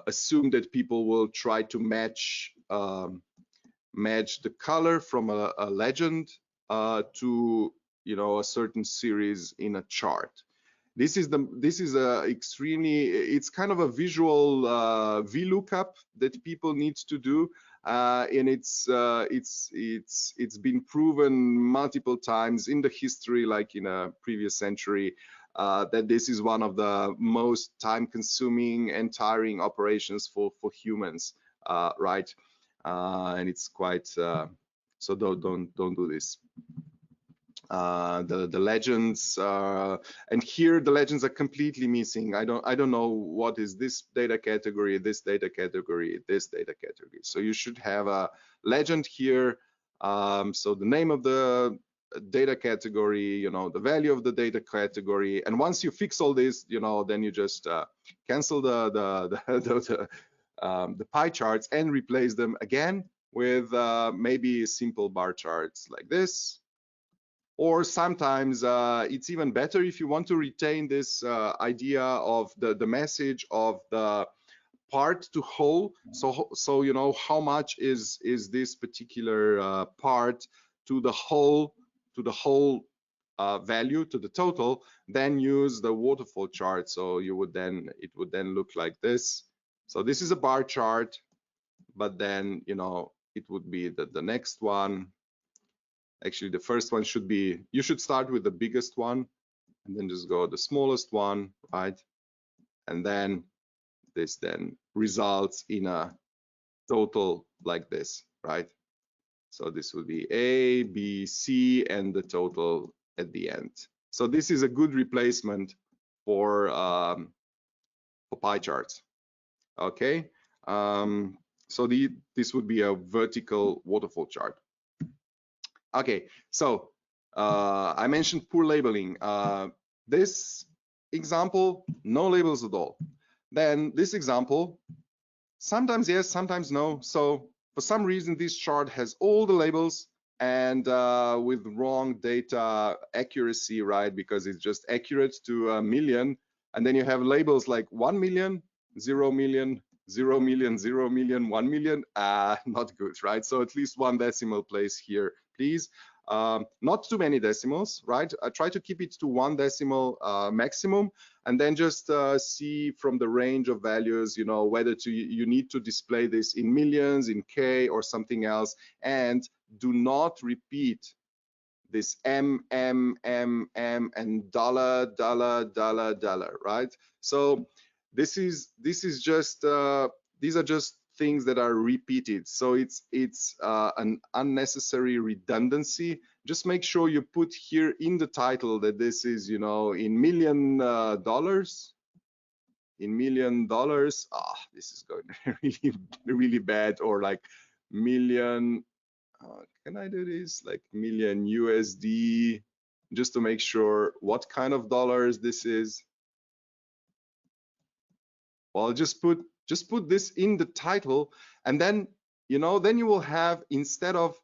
assume that people will try to match the color from a legend to a certain series in a chart. This is extremely, it's kind of a visual VLOOKUP that people need to do, and it's been proven multiple times in the history, like in a previous century, that this is one of the most time-consuming and tiring operations for humans, right? And it's quite so don't do this. The legends, and here the legends are completely missing. I don't know what is this data category, this data category, this data category. So you should have a legend here. So the name of the data category, the value of the data category, and once you fix all this, then you just cancel the pie charts and replace them again with maybe simple bar charts like this. Or sometimes it's even better if you want to retain this idea of the message of the part to whole. So you know how much is this particular part to the whole value, to the total. Then use the waterfall chart. So it would then look like this. So this is a bar chart, but then you know it would be the next one. Actually, the first one should be, you should start with the biggest one and then just go the smallest one, right? And then this then results in a total like this, right? So this would be A, B, C, and the total at the end. So this is a good replacement for pie charts. Okay, so this would be a vertical waterfall chart. Okay, so I mentioned poor labeling. This example, no labels at all. Then this example, sometimes yes, sometimes no. So for some reason, this chart has all the labels and with wrong data accuracy, right? Because it's just accurate to a million. And then you have labels like 1 million, 0 million, 0 million, 0 million, 1 million. Not good, right? So at least one decimal place here, please. Not too many decimals, right? I try to keep it to 1 decimal maximum, and then just see from the range of values, you know, whether you need to display this in millions, in K, or something else. And do not repeat this M, and dollar, right? So this is just these are just things that are repeated. So it's an unnecessary redundancy. Just make sure you put here in the title that this is, you know, in $1 million. In $1 million. This is going really bad. Or like million. Can I do this? Like million USD, just to make sure what kind of dollars this is. Well, just put this in the title, and then, you know, then you will have, instead of,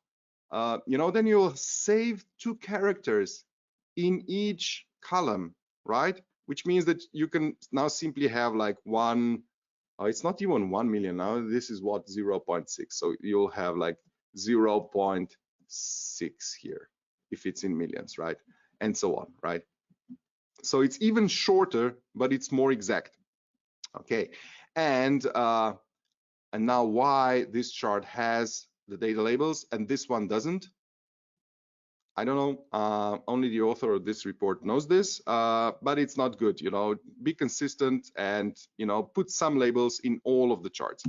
you know, then you will save 2 characters in each column, right? Which means that you can now simply have like one, it's not even 1 million now. This is what, 0.6. So you'll have like 0.6 here if it's in millions, right? And so on, right? So it's even shorter, but it's more exact. Okay, and now why this chart has the data labels and this one doesn't, I don't know. Only the author of this report knows this, but it's not good. You know, be consistent and, you know, put some labels in all of the charts.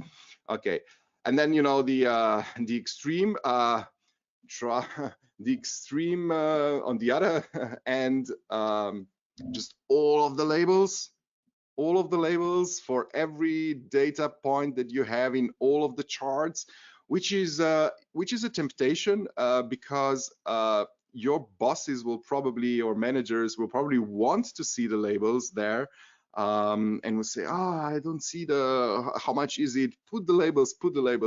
Okay, and then, you know, the extreme, the extreme on the other end, just all of the labels for every data point that you have in all of the charts, which is a temptation, because your bosses will probably, or managers will probably want to see the labels there, and will say, I don't see how much is it, put the labels,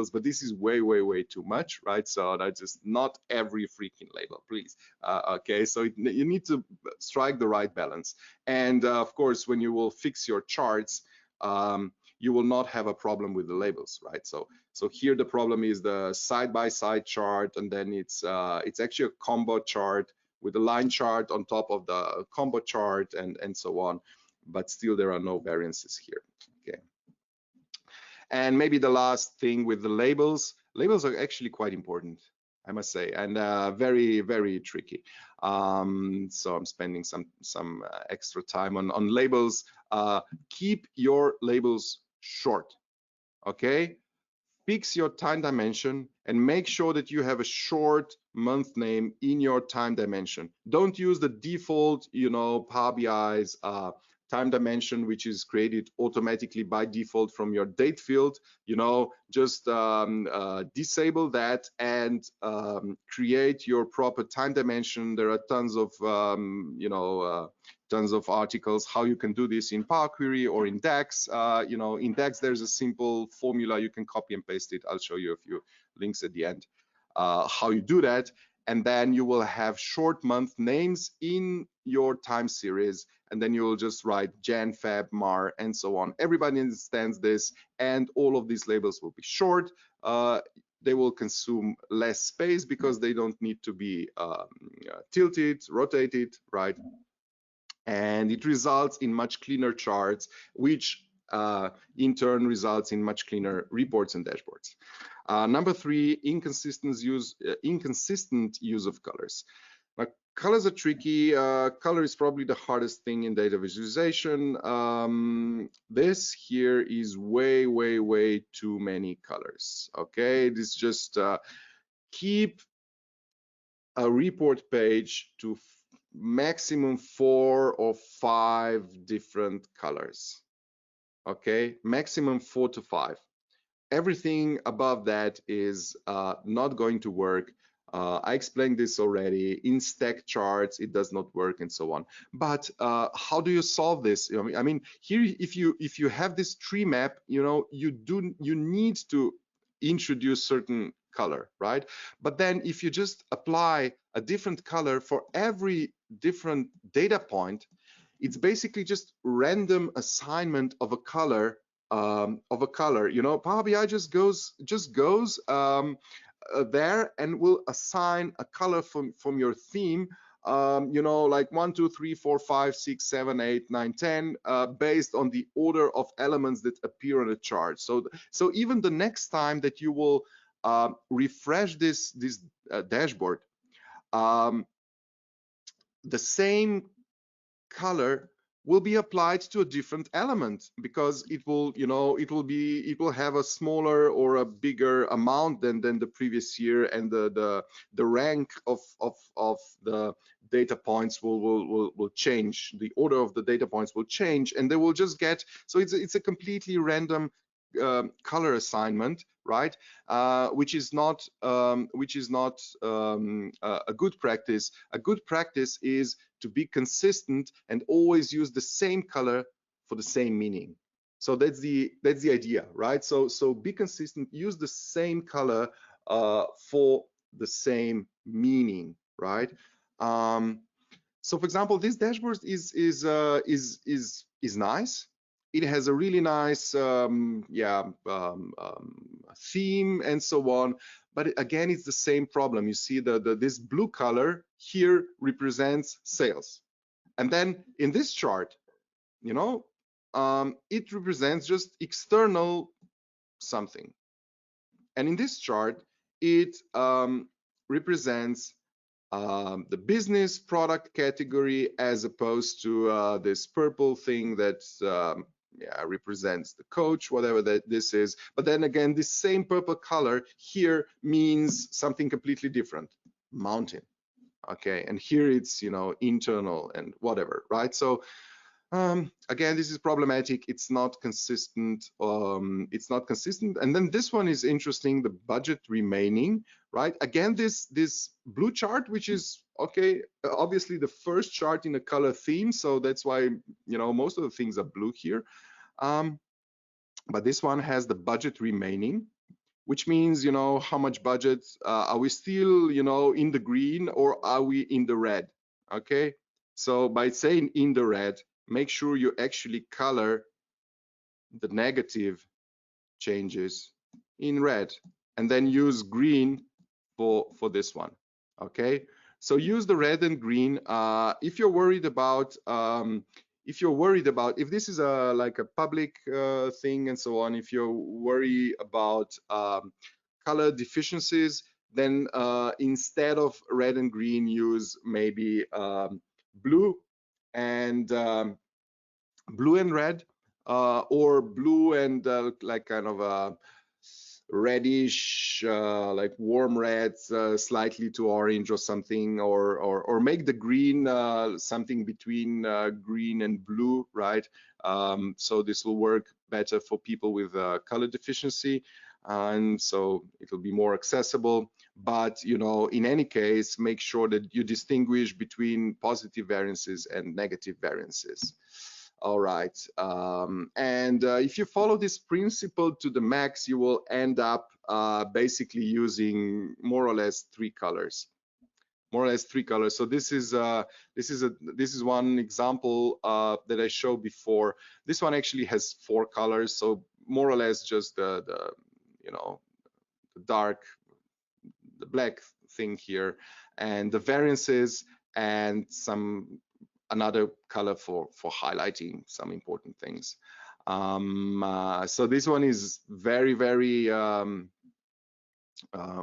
but this is way too much, right? So that's just not every freaking label, please. Okay, so you need to strike the right balance. And of course, when you will fix your charts, you will not have a problem with the labels, right? So here the problem is the side-by-side chart, and then it's actually a combo chart with a line chart on top of the combo chart, and so on. But still there are no variances here. Okay. And maybe the last thing with the labels are actually quite important, I must say, and very tricky. So I'm spending some extra time on labels. Keep your labels short. Okay, fix your time dimension and make sure that you have a short month name in your time dimension. Don't use the default, you know, Power BI's time dimension, which is created automatically by default from your date field. You know, just disable that and create your proper time dimension. There are tons of you know, tons of articles how you can do this in Power Query or in DAX. You know, in DAX there's a simple formula, you can copy and paste it. I'll show you links at the end, how you do that. And then you will have short month names in your time series, and then you will just write Jan, Feb, Mar, and so on. Everybody understands this, and all of these labels will be short. They will consume less space because they don't need to be tilted, rotated, right? And it results in much cleaner charts, which in turn results in much cleaner reports and dashboards. Number 3, inconsistent use of colors. Now, colors are tricky. Color is probably the hardest thing in data visualization. This here is way too many colors. Okay, this just keep a report page to maximum 4 or 5 different colors. Okay, maximum 4 to 5. Everything above that is not going to work. I explained this already. In stack charts, it does not work, and so on. But how do you solve this? I mean, here, if you have this tree map, you need to introduce certain color, right? But then if you just apply a different color for every different data point, it's basically just random assignment of a color. Power BI just goes there and will assign a color from your theme, like 1, 2, 3, 4, 5, 6, 7, 8, 9, 10, based on the order of elements that appear on the chart. So even the next time that you will refresh this dashboard, the same color will be applied to a different element, because it will have a smaller or a bigger amount than the previous year, and the rank of the data points will change. The order of the data points will change, and they will just get, so it's a completely random color assignment, right? Which is not a good practice. A good practice is to be consistent and always use the same color for the same meaning. So that's the idea, right? So be consistent, use the same color for the same meaning, right? So for example, this dashboard is nice. It has a really nice theme and so on, but again, it's the same problem. You see this blue color here represents sales, and then in this chart, it represents just external something, and in this chart it represents the business product category, as opposed to this purple thing that represents the coach, whatever that this is. But then again, this same purple color here means something completely different, mountain. Okay, and here it's internal and whatever, right? So again, this is problematic. It's not consistent. And then this one is interesting, the budget remaining, right? Again, this blue chart, which is okay, obviously the first chart in a color theme, so that's why most of the things are blue here. But this one has the budget remaining, which means how much budget are we still in the green, or are we in the red? Okay, so by saying in the red, make sure you actually color the negative changes in red, and then use green for this one. Okay, so use the red and green. If you're worried about if this is like a public thing and so on, if you're worried about color deficiencies, then instead of red and green, use maybe blue and red, or blue and like kind of a reddish, like warm red, slightly to orange or something, or make the green something between green and blue, right? So this will work better for people with color deficiency, and so it will be more accessible. But in any case, make sure that you distinguish between positive variances and negative variances. All right, and if you follow this principle to the max, you will end up basically using more or less three colors. So this is one example that I showed before. This one actually has 4 colors, so more or less just the you know, the dark, the black thing here, and the variances, and another color for highlighting some important things. So this one is very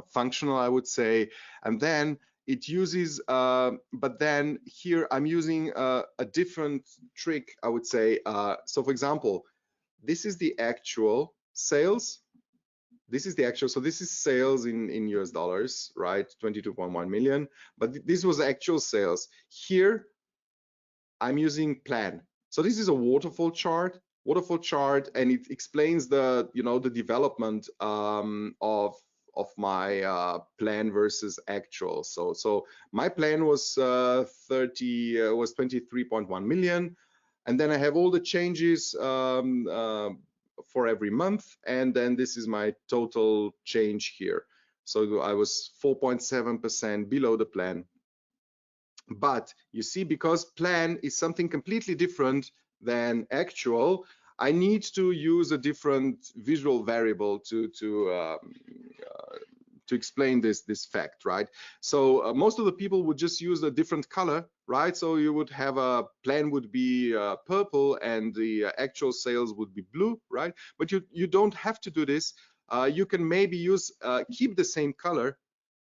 functional, I would say. And then it uses, but then here I'm using a different trick, I would say. So for example, this is the actual sales. This is the actual, so this is sales in US dollars, right? 22.1 million, but this was actual sales. Here, I'm using plan. So this is a waterfall chart, and it explains the, you know, the development of my plan versus actual. So my plan was 23.1 million, and then I have all the changes for every month, and then this is my total change here. So I was 4.7% below the plan. But you see, because plan is something completely different than actual, I need to use a different visual variable to explain this fact, right? So most of the people would just use a different color, right? So you would have a plan would be purple and the actual sales would be blue, right? But you don't have to do this. You can maybe use keep the same color,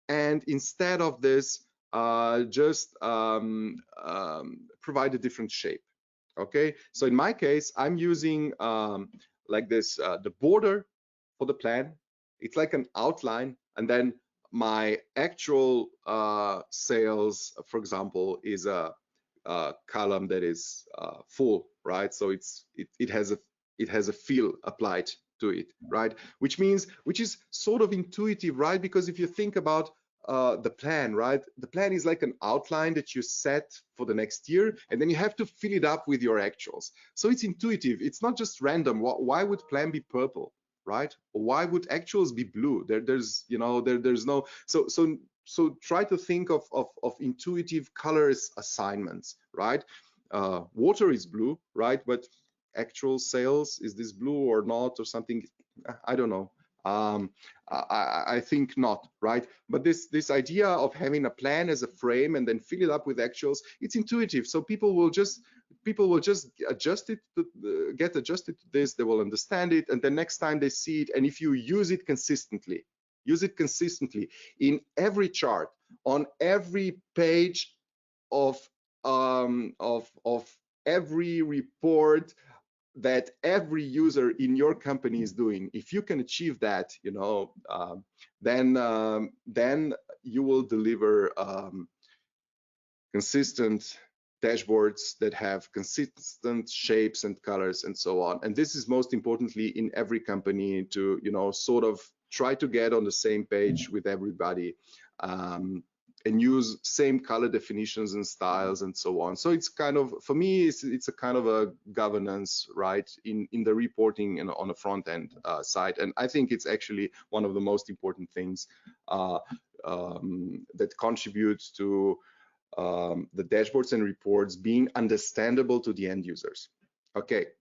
and instead of this, just provide a different shape. Okay, so in my case, I'm using like this, the border for the plan. It's like an outline, and then my actual sales, for example, is a column that is full, right? So it has a feel applied to it, right? Which is sort of intuitive, right? Because if you think about the plan, right? The plan is like an outline that you set for the next year, and then you have to fill it up with your actuals. So it's intuitive. It's not just random. Why would plan be purple, right? Or why would actuals be blue? There's no. So try to think of intuitive colors assignments, right? Water is blue, right? But actual sales, is this blue or not, or something? I don't know. I think not, right? But this idea of having a plan as a frame and then fill it up with actuals, it's intuitive. So people will just adjust it to, get adjusted to this. They will understand it, and the next time they see it, and if you use it consistently in every chart, on every page of every report that every user in your company is doing, if you can achieve that, you know, then you will deliver consistent dashboards that have consistent shapes and colors and so on. And this is most importantly in every company, to, you know, sort of try to get on the same page with everybody, and use same color definitions and styles and so on. So it's kind of, for me, it's a kind of a governance, right, in the reporting and on the front end side. And I think it's actually one of the most important things that contributes to the dashboards and reports being understandable to the end users. Okay.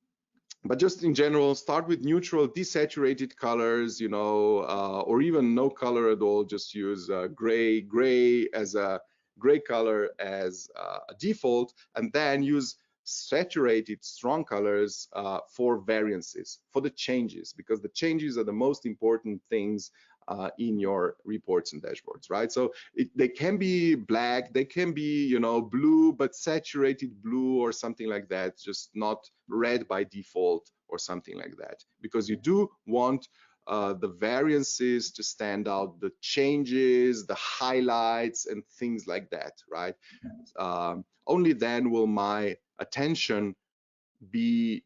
But just in general, start with neutral, desaturated colors, you know, or even no color at all. Just use gray as a gray color as a default, and then use saturated strong colors for variances, for the changes, because the changes are the most important things in your reports and dashboards, right? So they can be black, they can be, you know, blue, but saturated blue or something like that, just not red by default or something like that, because you do want the variances to stand out, the changes, the highlights, and things like that, right? Only then will my attention be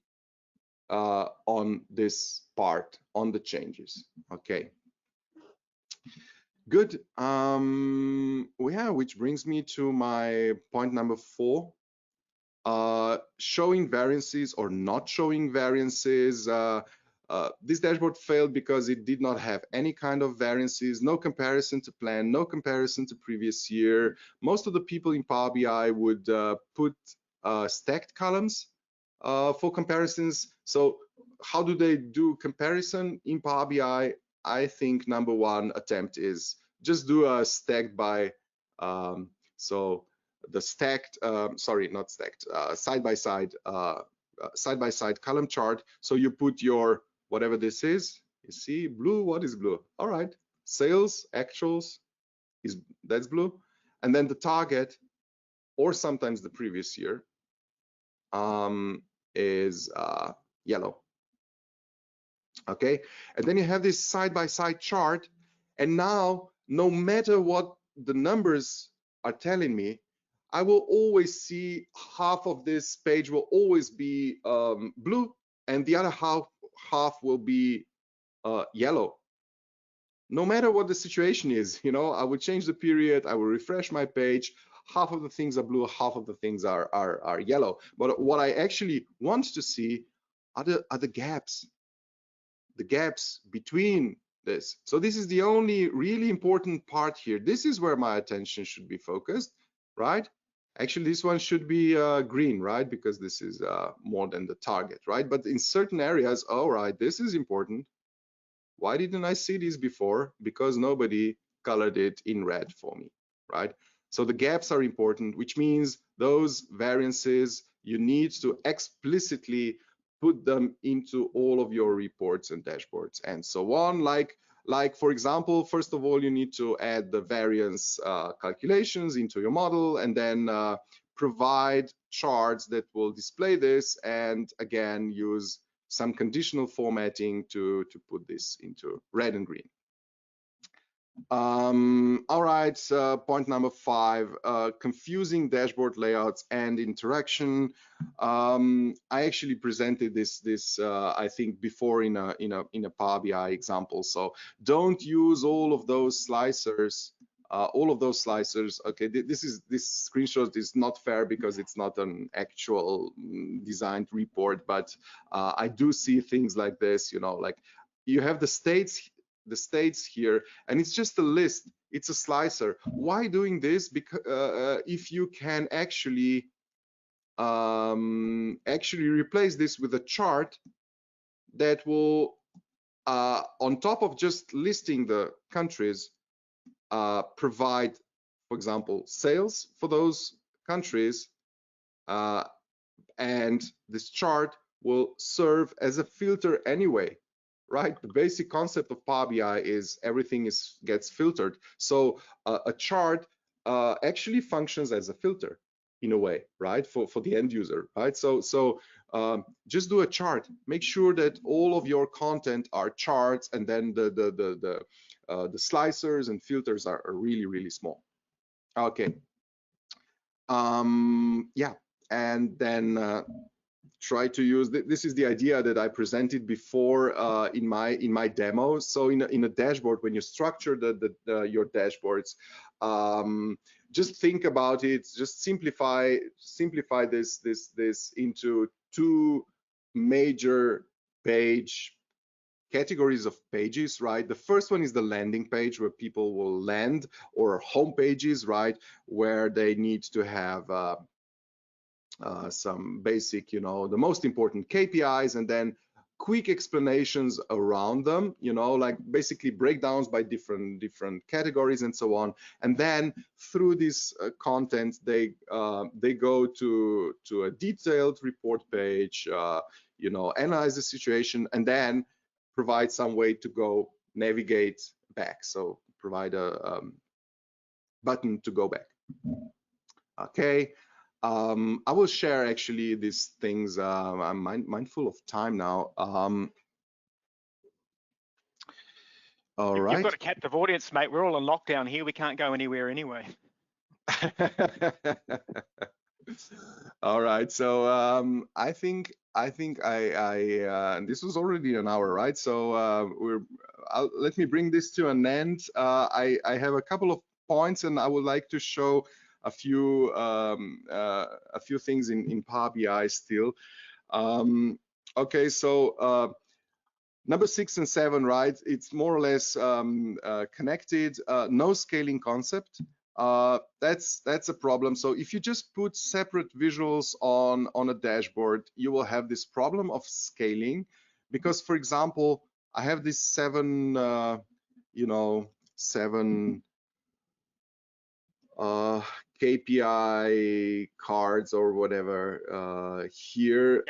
on this part, on the changes. Okay. Good. Yeah, which brings me to my point number 4. showing variances or not showing variances. This dashboard failed because it did not have any kind of variances, no comparison to plan, no comparison to previous year. Most of the people in Power BI would put stacked columns for comparisons. So how do they do comparison in Power BI? I think number one attempt is just do a stacked by, so the stacked, sorry, not stacked, side by side column chart. So you put your, whatever this is, you see blue, what is blue? All right, sales, actuals, that's blue. And then the target, or sometimes the previous year, is yellow. Okay, and then you have this side-by-side chart, and now no matter what the numbers are telling me, I will always see half of this page will always be blue, and the other half will be yellow. No matter what the situation is, you know, I will change the period, I will refresh my page, half of the things are blue, half of the things are yellow. But what I actually want to see are the gaps. The gaps between this. So this is the only really important part here. This is where my attention should be focused, right? Actually, this one should be green, right? Because this is more than the target, right? But in certain areas, all right, this is important. Why didn't I see this before? Because nobody colored it in red for me, right? So the gaps are important, which means those variances, you need to explicitly put them into all of your reports and dashboards and so on. Like for example, first of all, you need to add the variance calculations into your model, and then provide charts that will display this, and again use some conditional formatting to put this into red and green. All right, point number 5, confusing dashboard layouts and interaction. I actually presented this I think before in a Power BI example. So don't use all of those slicers. Okay, this screenshot is not fair because it's not an actual designed report, but I do see things like this, you know, like you have the states here, and it's just a list, it's a slicer. Why doing this? Because if you can actually replace this with a chart that will on top of just listing the countries, provide, for example, sales for those countries, and this chart will serve as a filter anyway, right? The basic concept of Power BI is everything gets filtered. So a chart actually functions as a filter in a way, right? For the end user, right? So just do a chart. Make sure that all of your content are charts, and then the slicers and filters are really, really small. Okay. Yeah, and then try to use this is the idea that I presented before in my demo. So in a dashboard, when you structure your dashboards, just think about it. Just simplify this into 2 major page categories of pages, right? The first one is the landing page, where people will land, or home pages, right, where they need to have some basic, you know, the most important KPIs, and then quick explanations around them, you know, like basically breakdowns by different categories and so on. And then through this content, they go to a detailed report page, you know, analyze the situation, and then provide some way to go navigate back. So provide a button to go back. Okay. I will share actually these things. I'm mindful of time now. All right. You've got a captive audience, mate. We're all in lockdown here. We can't go anywhere anyway. All right. So I think this was already an hour, right? So let me bring this to an end. I have a couple of points, and I would like to show a few things in Power BI still. Okay, so number 6 and 7, right? It's more or less connected. No scaling concept. That's a problem. So if you just put separate visuals on a dashboard, you will have this problem of scaling, because, for example, I have this 7 KPI cards or whatever here.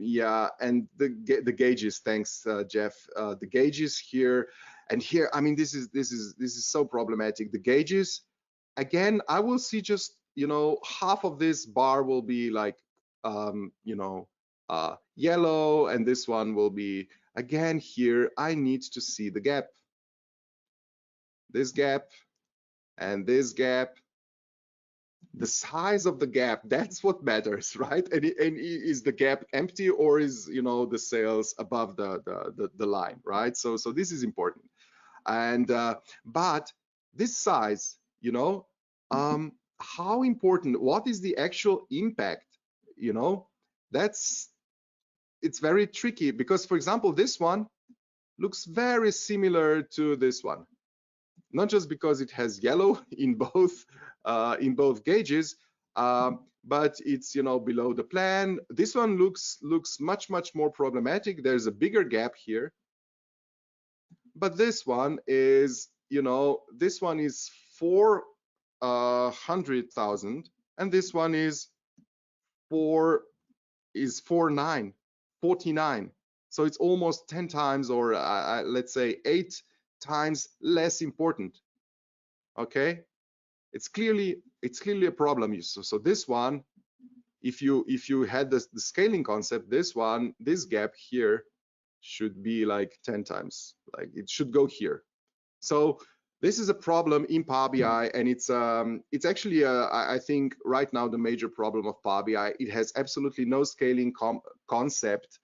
Yeah, and the gauges. Thanks, Jeff. The gauges here and here. I mean, this is so problematic. The gauges. Again, I will see just half of this bar will be like yellow, and this one will be again here. I need to see the gap. This gap and this gap. The size of the gap, that's what matters, right? And is the gap empty, or is the sales above the line, right? So this is important. And but this size, how important, what is the actual impact? It's very tricky, because, for example, this one looks very similar to this one. Not just because it has yellow in both gauges, but it's below the plan. This one looks much more problematic. There's a bigger gap here, but this one is 400,000, and this one is 49. So it's almost 10 times, or let's say 8 times less important. Okay, it's clearly a problem. So this one, if you had the scaling concept, this gap here should be like 10 times, like it should go here. So this is a problem in Power BI, and it's actually I think right now the major problem of Power BI. It has absolutely no scaling concept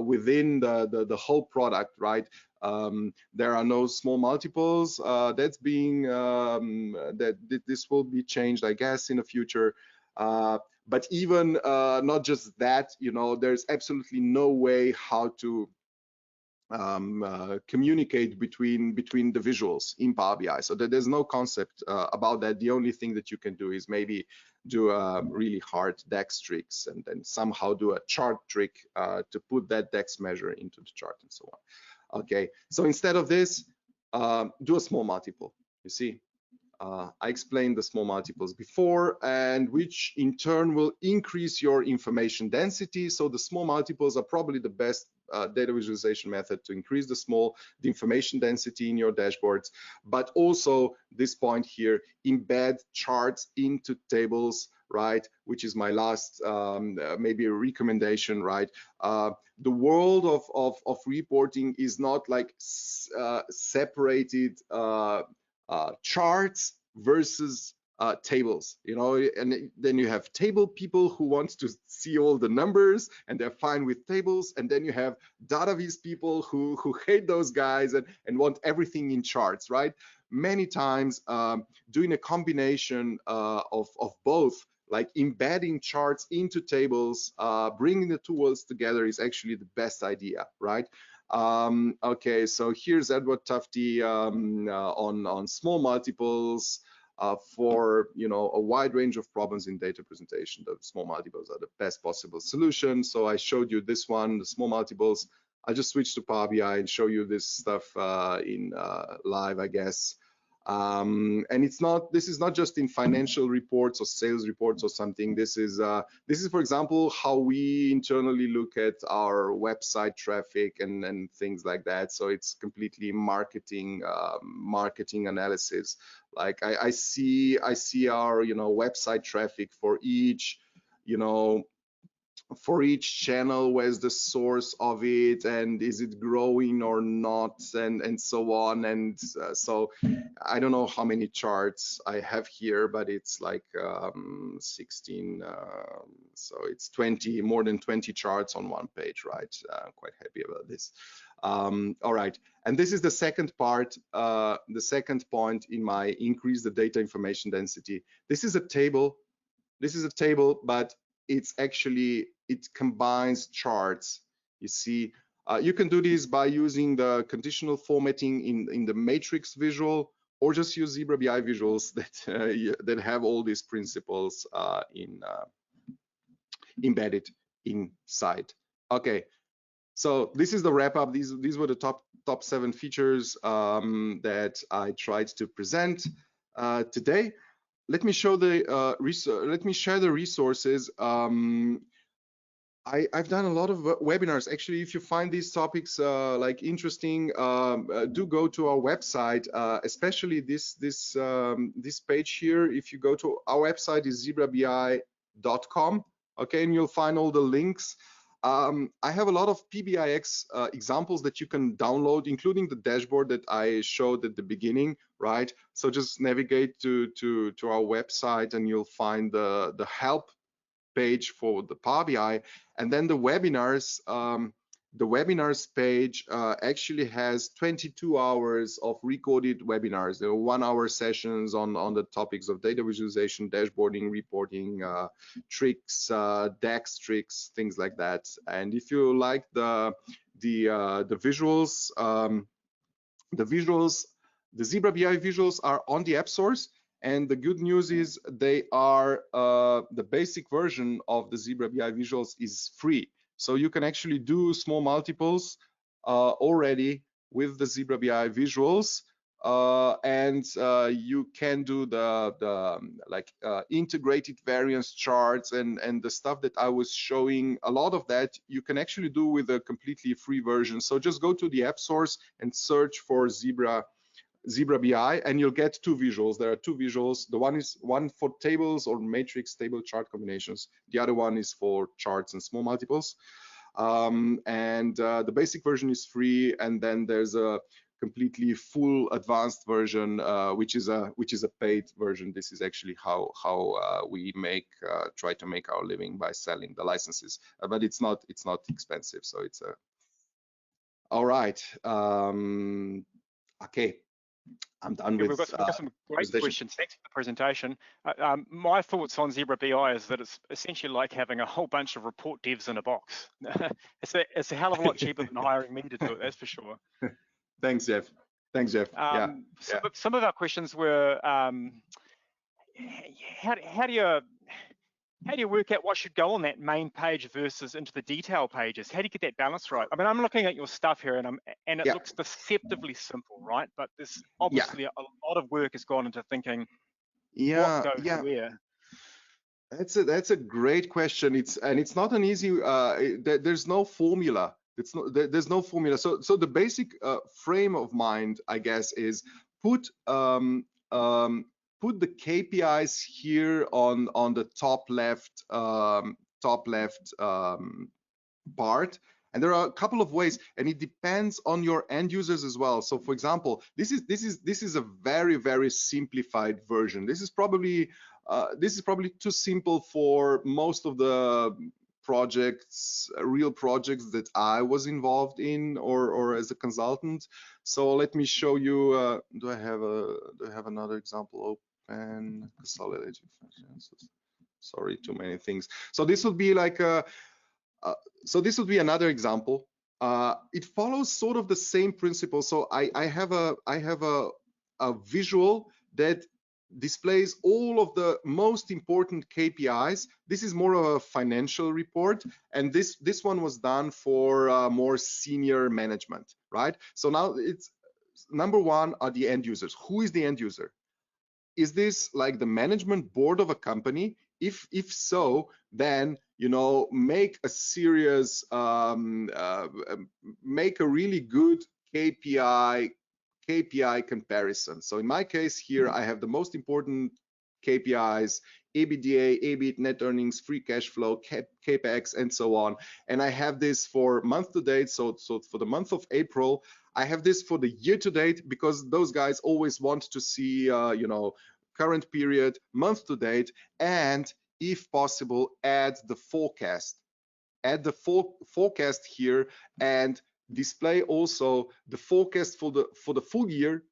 within the whole product, right? There are no small multiples. That's being this will be changed, I guess, in the future. But even not just that, there's absolutely no way how to communicate between the visuals in Power BI. So there's no concept about that. The only thing that you can do is maybe do a really hard DAX tricks, and then somehow do a chart trick to put that DAX measure into the chart and so on. Okay, so instead of this, do a small multiple. You see, I explained the small multiples before, and which in turn will increase your information density. So the small multiples are probably the best data visualization method to increase the information density in your dashboards. But also this point here, embed charts into tables, right? Which is my last maybe a recommendation, right? The world of reporting is not like separated charts versus tables, and then you have table people who want to see all the numbers and they're fine with tables, and then you have data viz people who hate those guys and want everything in charts, right? Many times doing a combination of both, like embedding charts into tables, bringing the two worlds together, is actually the best idea, right? Okay, so here's Edward Tufte on small multiples for a wide range of problems in data presentation. The small multiples are the best possible solution. So I showed you this one, the small multiples. I just switched to Power BI and show you this stuff in live, I guess. And this is not just in financial reports or sales reports or something. This is for example how we internally look at our website traffic and things like that. So it's completely marketing analysis. Like I see our website traffic for each channel. Where's the source of it, and is it growing or not, and so on. And so I don't know how many charts I have here, but it's like 16, so it's more than 20 charts on one page, right? I'm quite happy about this. All right, and this is the second part, the second point in my increase the data information density. This is a table. This is a table, but it's actually, it combines charts. You see, you can do this by using the conditional formatting in the matrix visual, or just use Zebra BI visuals that have all these principles embedded inside. Okay, so this is the wrap up. These were the top 7 features that I tried to present today. Let me show the let me share the resources. I've done a lot of webinars. Actually, if you find these topics like interesting, do go to our website, especially this page here. If you go to our website, is zebrabi.com, okay, and you'll find all the links. I have a lot of PBIX examples that you can download, including the dashboard that I showed at the beginning, right? So just navigate to our website and you'll find the help page for the Power BI, and then the webinars. The webinars page actually has 22 hours of recorded webinars. There are 1-hour sessions on the topics of data visualization, dashboarding, reporting, tricks, DAX tricks, things like that. And if you like the visuals, the Zebra BI visuals are on the app source. And the good news is they are the basic version of the Zebra BI visuals is free. So you can actually do small multiples already with the Zebra BI visuals, and you can do the integrated variance charts and the stuff that I was showing. A lot of that you can actually do with a completely free version. So just go to the app source and search for Zebra BI, and you'll get 2 visuals. There are 2 visuals. The one for tables or matrix table chart combinations. The other one is for charts and small multiples. The basic version is free, and then there's a completely full advanced version, which is a paid version. This is actually how we try to make our living by selling the licenses, but it's not expensive. So it's a all right. Okay. I'm done with. We've got some great questions. Thanks for the presentation. My thoughts on Zebra BI is that it's essentially like having a whole bunch of report devs in a box. It's a hell of a lot cheaper than hiring me to do it, that's for sure. Thanks, Jeff. Thanks, Jeff. Some of our questions were, how do you work out what should go on that main page versus into the detail pages? How do you get that balance right? I mean, I'm looking at your stuff here, and it looks deceptively simple, right? But there's obviously a lot of work has gone into thinking what goes where. That's a great question. It's not an easy. There's no formula. There's no formula. So the basic frame of mind, I guess, is put the KPIs here on the top left part, and there are a couple of ways, and it depends on your end users as well. So for example, this is a very simplified version. This is probably too simple for most of the projects, real projects that I was involved in or as a consultant. So let me show you. Do I have another example open? Consolidated finances. Sorry, too many things. So this would be like this would be another example. It follows sort of the same principle. So I have a visual that displays all of the most important KPIs. This is more of a financial report, and this one was done for more senior management, right? So now it's number one are the end users. Who is the end user? Is this like the management board of a company? If so, then make a serious, make a really good KPI comparison. So in my case here, I have the most important KPIs: EBITDA, EBIT, net earnings, free cash flow, capex, and so on. And I have this for month to date. So for the month of April, I have this for the year to date, because those guys always want to see, current period, month to date, and if possible, add the forecast. Add the forecast here, and display also the forecast for the full year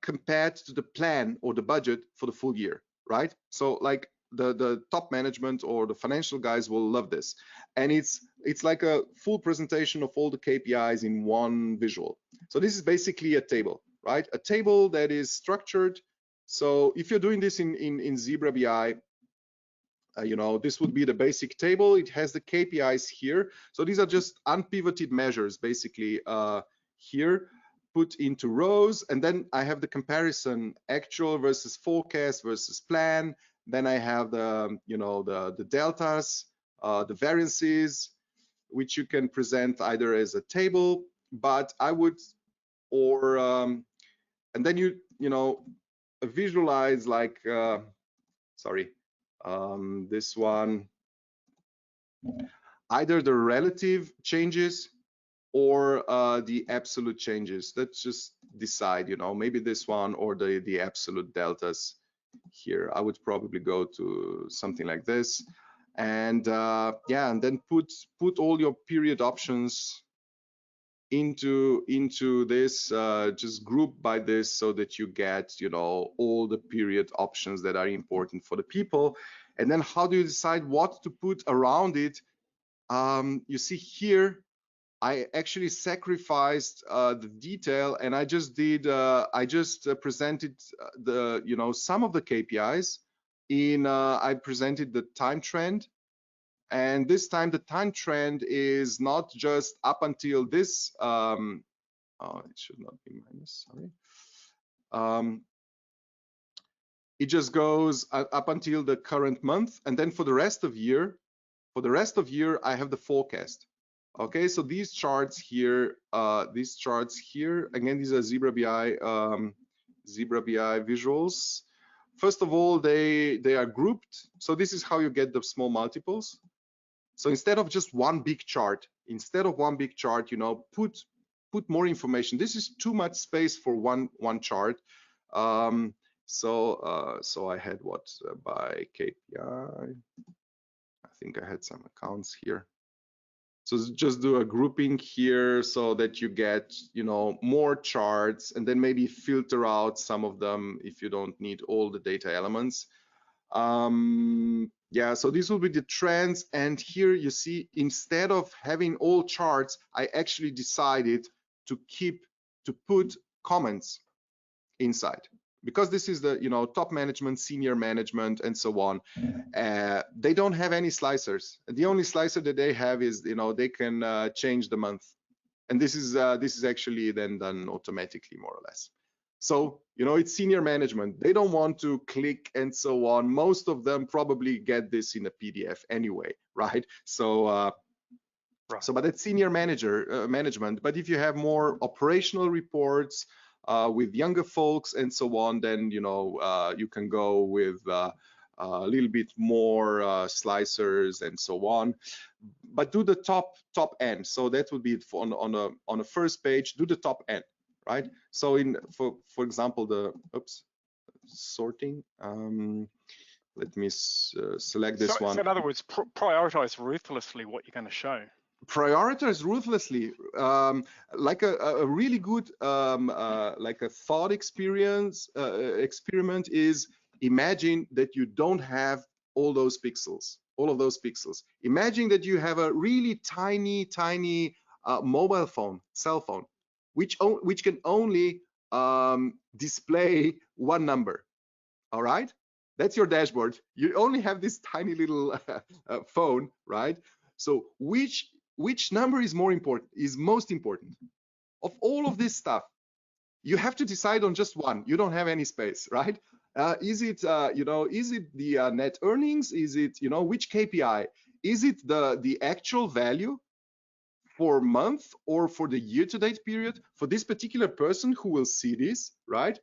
compared to the plan or the budget for the full year, right? So like the top management or the financial guys will love this. And it's like a full presentation of all the KPIs in one visual. So this is basically a table, right? A table that is structured. So if you're doing this in Zebra BI, you know, this would be the basic table. It has the KPIs here. So these are just unpivoted measures, basically here, put into rows. And then I have the comparison, actual versus forecast versus plan. Then I have the, you know, the deltas, the variances, which you can present either as a table, but I would, or, and then you know, visualize like, sorry, this one, either the relative changes or the absolute changes. Let's just decide, you know, maybe this one or the absolute deltas here. I would probably go to something like this. And yeah, and then put all your period options into this, just group by this so that you get, you know, all the period options that are important for the people. And then how do you decide what to put around it? You see here, I actually sacrificed the detail, and I just did, I just presented the, you know, some of the KPIs in, I presented the time trend. And this time the time trend is not just up until this, oh, it should not be minus, sorry. It just goes up until the current month. And then for the rest of year, I have the forecast. Okay, so these charts here, again, these are Zebra BI, visuals. First of all, they are grouped. So this is how you get the small multiples. So instead of just one big chart, you know, put more information. This is too much space for one chart. So I had what by KPI. I think I had some accounts here. So just do a grouping here so that you get, you know, more charts, and then maybe filter out some of them if you don't need all the data elements. Yeah, so these will be the trends. And here you see, instead of having all charts, I actually decided to put comments inside, because this is the, you know, top management, senior management, and so on. They don't have any slicers. The only slicer that they have is, you know, they can change the month, and this is actually then done automatically, more or less. So, you know, it's senior management. They don't want to click and so on. Most of them probably get this in a PDF anyway, right? So, right. So, but it's senior management. But if you have more operational reports with younger folks and so on, then, you know, you can go with a little bit more slicers and so on. But do the top end. So that would be on a first page. Do the top end. Right. So for example, the sorting. Let me select this one. So in other words, prioritize ruthlessly what you're going to show. Prioritize ruthlessly, like a really good like a thought experiment is, imagine that you don't have all of those pixels. Imagine that you have a really tiny mobile phone, cell phone, which can only display one number. All right, that's your dashboard. You only have this tiny little phone, right? So which number is most important of all of this stuff? You have to decide on just one. You don't have any space, right? Is it you know, is it the net earnings? Is it, you know, which KPI? Is it the actual value for month or for the year-to-date period for this particular person who will see this, right?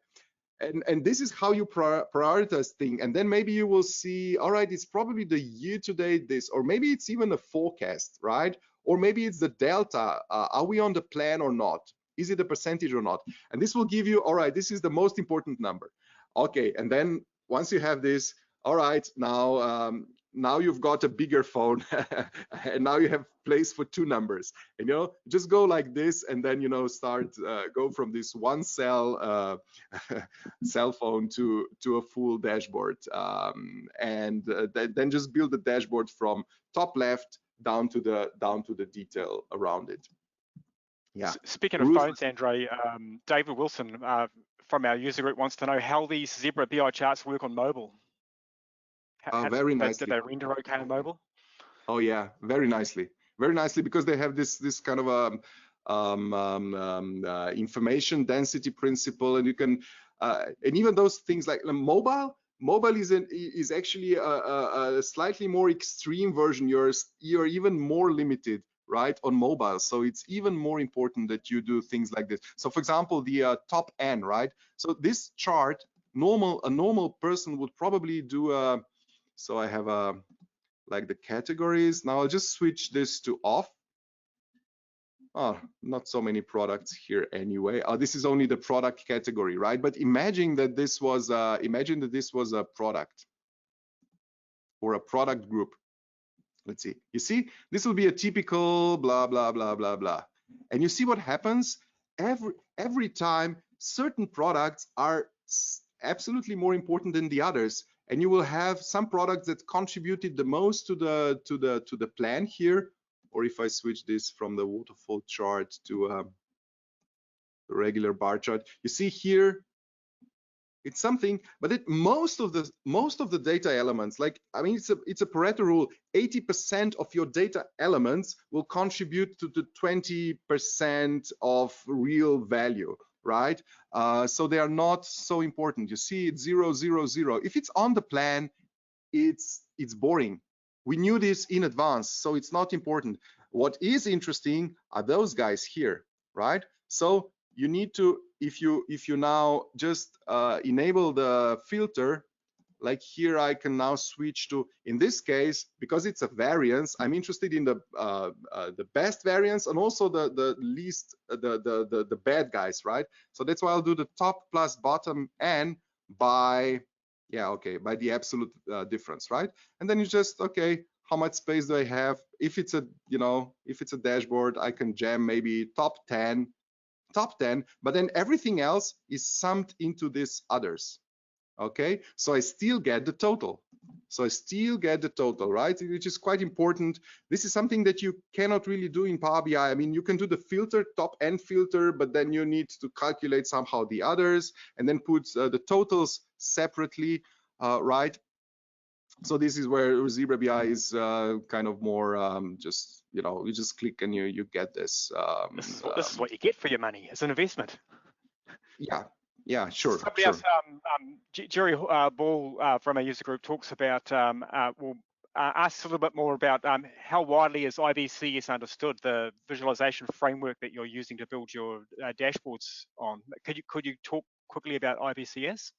And this is how you prioritize things. And then maybe you will see, all right, it's probably the year-to-date this, or maybe it's even a forecast, right? Or maybe it's the delta. Are we on the plan or not? Is it a percentage or not? And this will give you, all right, this is the most important number. Okay, and then once you have this, all right, now now you've got a bigger phone and now you have place for 2 numbers, and just go like this, and then start go from this one cell cell phone to a full dashboard, and then just build the dashboard from top left down to the detail around it. Yeah. Speaking of phones, Andrej, David Wilson from our user group wants to know how these Zebra BI charts work on mobile. Very nicely. Did they render okay on mobile? Oh yeah, very nicely, because they have this kind of information density principle, and you can and even those things like mobile is actually a slightly more extreme version. You're even more limited, right, on mobile. So it's even more important that you do things like this. So for example, the top N, right? So this chart, a normal person would probably do so I have like the categories. Now I'll just switch this to off. Oh, not so many products here anyway. This is only the product category, right? But imagine that this was a product or a product group. Let's see. You see, this will be a typical blah blah blah blah blah. And you see what happens every time certain products are absolutely more important than the others, and you will have some products that contributed the most to the plan here. Or if I switch this from the waterfall chart to the regular bar chart, you see here it's something, but most of the data elements, like it's a Pareto rule, 80% of your data elements will contribute to the 20% of real value, right? So they are not so important. You see it's 0, 0, 0. If it's on the plan, it's boring. We knew this in advance, so it's not important. What is interesting are those guys here, right? So you need to, if you now just enable the filter, like here I can now switch to, in this case, because it's a variance, I'm interested in the best variance and also the least, the bad guys, right? So that's why I'll do the top plus bottom and by, yeah, okay, by the absolute difference, right? And then you just, okay, how much space do I have? If it's a, if it's a dashboard, I can jam maybe top 10, but then everything else is summed into this others. Okay, so I still get the total. Right? Which is quite important. This is something that you cannot really do in Power BI. I mean, you can do the filter, top N filter, but then you need to calculate somehow the others and then put the totals separately, right? So this is where Zebra BI is kind of more just, you just click and you get this. This is what you get for your money. It's an investment. Yeah, sure. Somebody else, Jerry Ball from our user group talks about, asks a little bit more about how widely is IBCS understood, the visualization framework that you're using to build your dashboards on. Could you talk quickly about IBCS?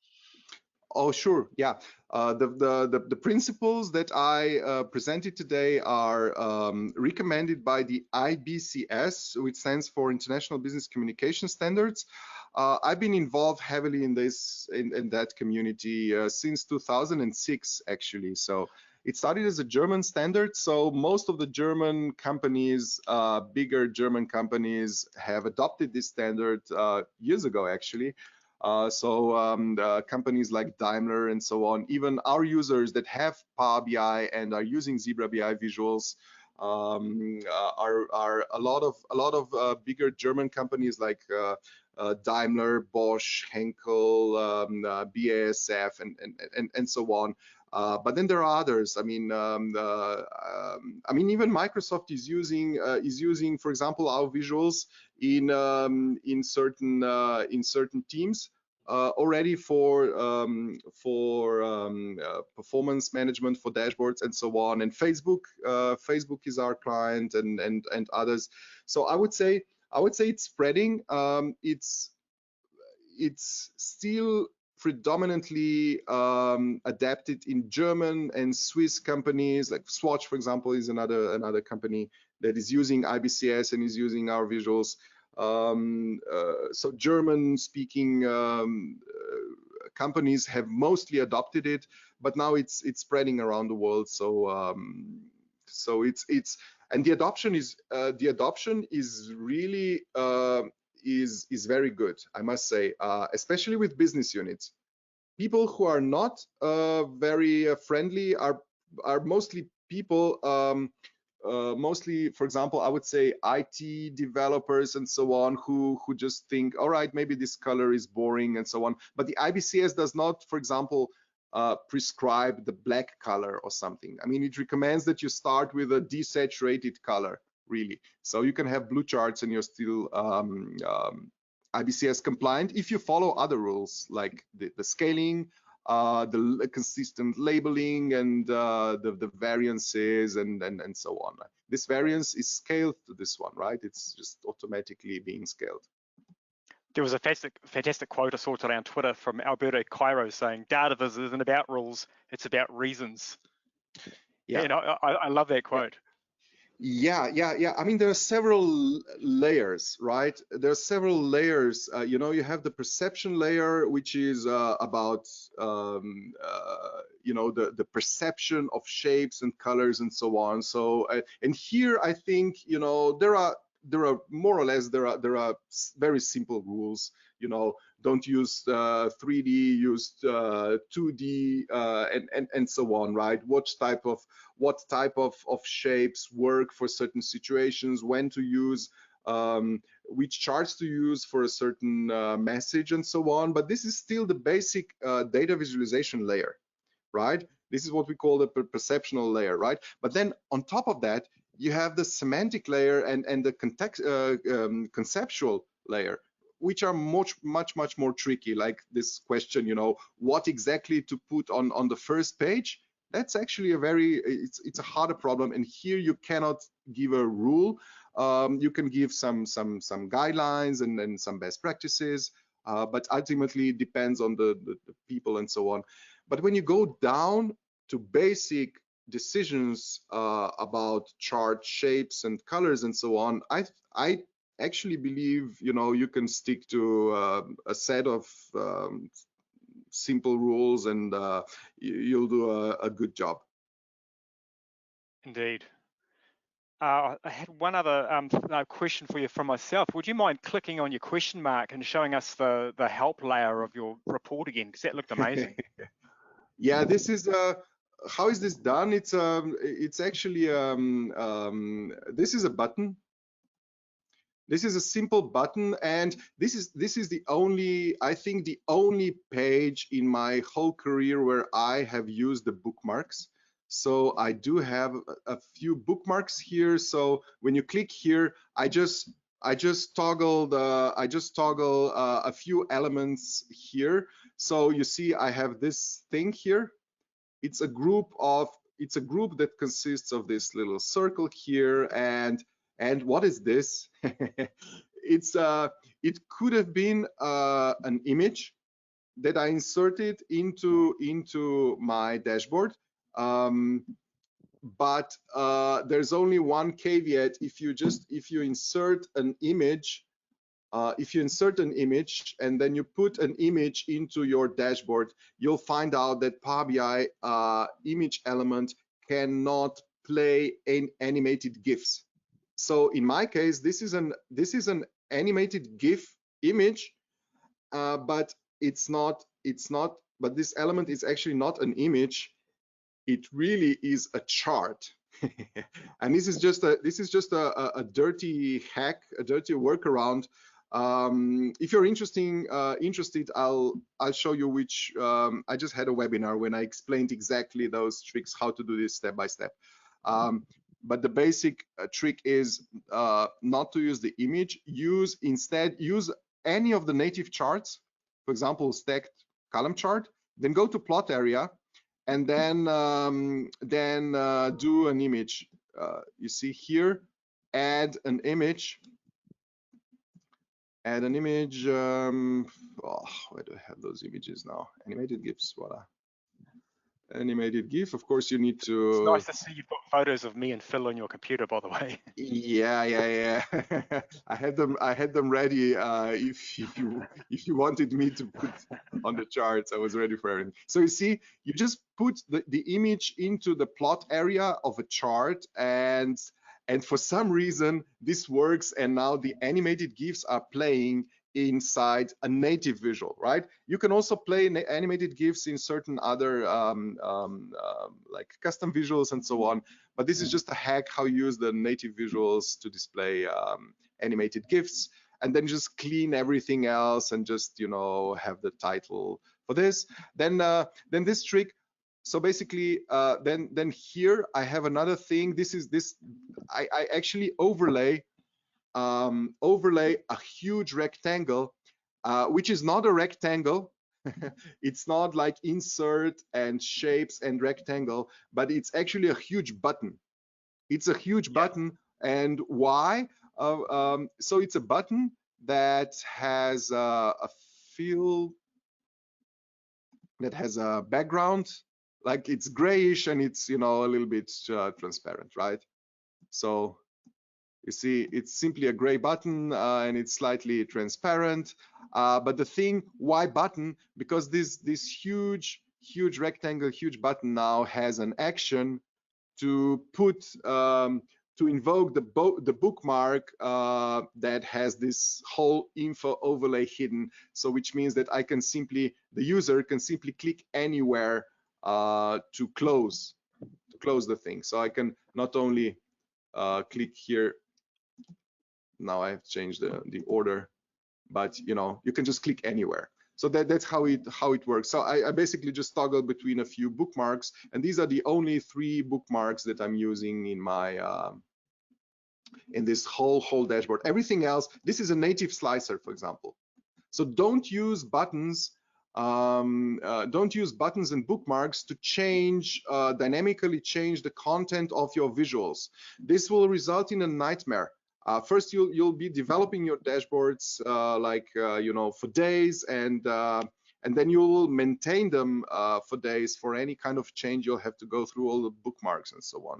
Oh, sure. Yeah. The principles that I presented today are recommended by the IBCS, which stands for International Business Communication Standards. I've been involved heavily in that community since 2006, actually. So it started as a German standard. So most of the German companies, bigger German companies, have adopted this standard years ago, actually. Companies like Daimler and so on, even our users that have Power BI and are using Zebra BI visuals are a lot of bigger German companies like Daimler, Bosch, Henkel, BASF, and so on. But then there are others. I mean, even Microsoft is using, for example, our visuals in certain teams already for performance management, for dashboards, and so on. And Facebook is our client, and others. So I would say it's spreading. It's still predominantly adapted in German and Swiss companies, like Swatch, for example, is another company that is using IBCS and is using our visuals. So German-speaking companies have mostly adopted it, but now it's spreading around the world. So so it's and the adoption is really is very good, I must say, especially with business units. People who are not very friendly are mostly people, mostly, for example, I would say IT developers and so on, who just think, all right, maybe this color is boring and so on. But the IBCS does not, for example, prescribe the black color or something. I mean, it recommends that you start with a desaturated color, really. So you can have blue charts and you're still IBCS compliant if you follow other rules like the scaling, the consistent labeling, and the variances and so on. This variance is scaled to this one, right? It's just automatically being scaled. There was a fantastic quote I saw today on Twitter from Alberto Cairo saying, "Data viz isn't about rules, it's about reasons." Yeah, and I love that quote. Yeah. I mean, there are several layers, right? There are several layers. You know, you have the perception layer, which is about you know, the perception of shapes and colors and so on. So and here I think, you know, there are more or less there are very simple rules. You know, don't use 3D, use 2D, and so on, right? What type of shapes work for certain situations, when to use, which charts to use for a certain message, and so on. But this is still the basic data visualization layer, right? This is what we call the perceptual layer, right? But then on top of that, you have the semantic layer and the conceptual layer, which are much more tricky. Like this question, you know, what exactly to put on the first page? That's actually a very, it's a harder problem. And here you cannot give a rule. You can give some guidelines and some best practices, but ultimately it depends on the people and so on. But when you go down to basic decisions about chart shapes and colors and so on, I actually believe, you know, you can stick to a set of simple rules, and you'll do a good job. Indeed. I had one other question for you from myself. Would you mind clicking on your question mark and showing us the help layer of your report again? Because that looked amazing. Yeah, this is how is this done? It's actually this is a button. This is a simple button, and this is the only, I think, the only page in my whole career where I have used the bookmarks. So I do have a few bookmarks here. So when you click here, I just toggle a few elements here. So you see I have this thing here. It's a group that consists of this little circle here, and what is this? It could have been an image that I inserted into my dashboard. But there's only one caveat. If you insert an image, and then you put an image into your dashboard, you'll find out that Power BI image element cannot play animated GIFs. So in my case, this is an animated GIF image, but but this element is actually not an image. It really is a chart. And this is just a dirty hack, a dirty workaround. If you're interested, I'll show you which. I just had a webinar when I explained exactly those tricks, how to do this step by step. But the basic trick is not to use the image. Instead use any of the native charts. For example, stacked column chart. Then go to plot area, and then do an image. You see here, add an image. Where do I have those images now? Animated GIFs, voila. animated GIF. Of course, you need to. It's nice to see you've got photos of me and Phil on your computer, by the way. Yeah. I had them ready. If you wanted me to put on the charts, I was ready for everything. So you see, you just put the image into the plot area of a chart, and for some reason this works, and now the animated GIFs are playing inside a native visual, right? You can also play animated GIFs in certain other like custom visuals and so on, but this is just a hack how you use the native visuals to display animated GIFs, and then just clean everything else and just, you know, have the title for this. Then this trick. So basically, then here I have another thing. I actually overlay a huge rectangle, which is not a rectangle. It's not like insert and shapes and rectangle, but it's actually a huge button. It's a huge button. And why? So it's a button that has a fill, that has a background, like it's grayish, and it's, you know, a little bit transparent, right? So you see, it's simply a gray button, and it's slightly transparent. But the thing, why button? Because this huge rectangle, huge button now has an action to put to invoke the bookmark that has this whole info overlay hidden. So which means that I can simply, the user can simply click anywhere to close the thing. So I can not only click here. Now I have changed the order, but you know, you can just click anywhere. So that's how it works. So I basically just toggle between a few bookmarks, and these are the only 3 bookmarks that I'm using in my in this whole dashboard. Everything else, this is a native slicer, for example. So don't use buttons. Don't use buttons and bookmarks to change dynamically change the content of your visuals. This will result in a nightmare. First, you'll be developing your dashboards you know, for days, and then you will maintain them for days. For any kind of change, you'll have to go through all the bookmarks and so on.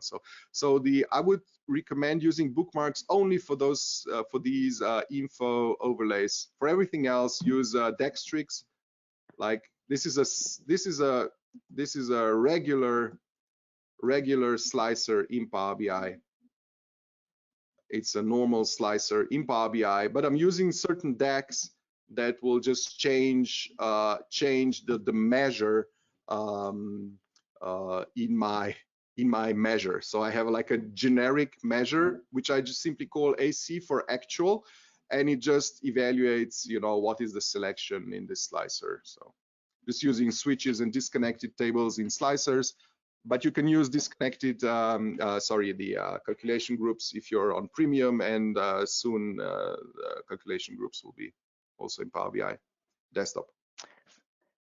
So I would recommend using bookmarks only for those for these info overlays. For everything else, use Dextrix. Like this is a regular slicer in Power BI. It's a normal slicer in Power BI, but I'm using certain DAX that will just change the measure in my measure. So I have like a generic measure, which I just simply call AC for actual, and it just evaluates, you know, what is the selection in this slicer. So just using switches and disconnected tables in slicers. But you can use disconnected, the calculation groups if you're on premium, and soon calculation groups will be also in Power BI desktop.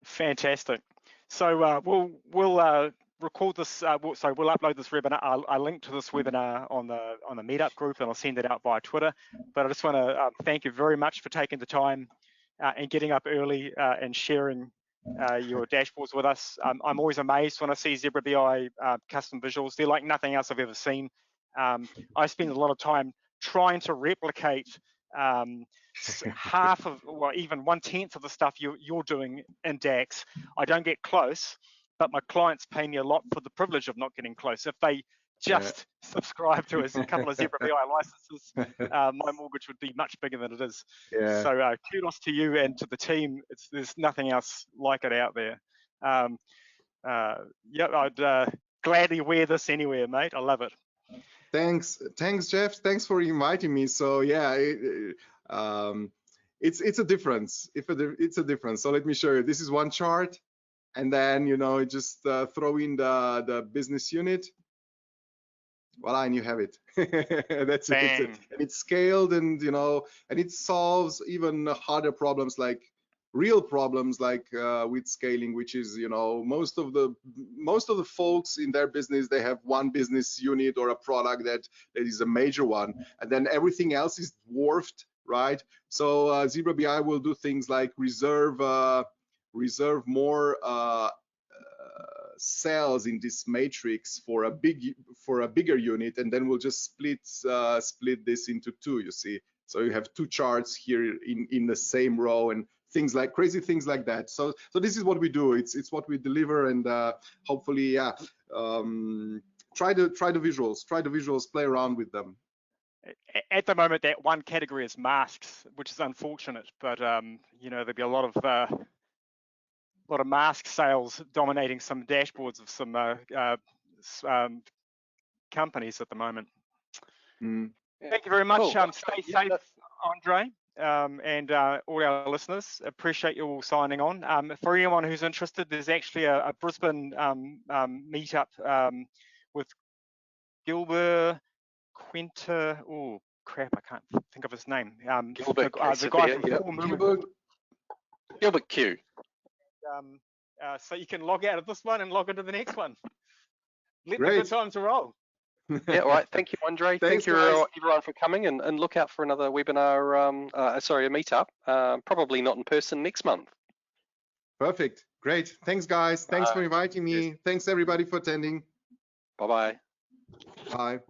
Fantastic. So we'll record this. We'll upload this webinar. I'll link to this webinar on the Meetup group, and I'll send it out via Twitter. But I just want to thank you very much for taking the time and getting up early and sharing your dashboards with us. I'm always amazed when I see Zebra BI custom visuals. They're like nothing else I've ever seen. I spend a lot of time trying to replicate half of, well, even 1/10 of the stuff you're doing in DAX. I don't get close, but my clients pay me a lot for the privilege of not getting close. If they just subscribe to a couple of Zebra BI licenses, my mortgage would be much bigger than it is. Yeah. So kudos to you and to the team. There's nothing else like it out there. Yeah, I'd gladly wear this anywhere, mate. I love it. Thanks, Jeff. Thanks for inviting me. So yeah, it's a difference. It's a difference. So let me show you. This is one chart, and then, you know, just throw in the business unit. Voila, and you have it. That's it. And it's scaled, and you know, and it solves even harder problems, like real problems, like with scaling, which is, you know, most of the folks in their business, they have one business unit or a product that is a major one, and then everything else is dwarfed, right? So Zebra BI will do things like reserve more cells in this matrix for a bigger unit, and then we'll just split this into two, you see. So you have two charts here in the same row, and crazy things like that. So this is what we do. It's what we deliver, and hopefully, yeah. Try the visuals, play around with them. At the moment, that one category is masks, which is unfortunate, but you know, there'll be a lot of mask sales dominating some dashboards of some companies at the moment. Thank you very much. Cool. Stay safe, Andrej, and all our listeners. Appreciate you all signing on. For anyone who's interested, there's actually a Brisbane meetup with Gilbert Quinter. Oh crap, I can't think of his name. Gilbert, the guy from Four Movement. Gilbert Q. So you can log out of this one and log into the next one. Let Great. the good times roll. Yeah, all right. Thank you, Andrej. Thanks, Thank you, everyone, for coming, and look out for another webinar. A meetup. Probably not in person next month. Perfect. Great. Thanks, guys. Thanks for inviting me. Thanks, everybody, for attending. Bye-bye. Bye.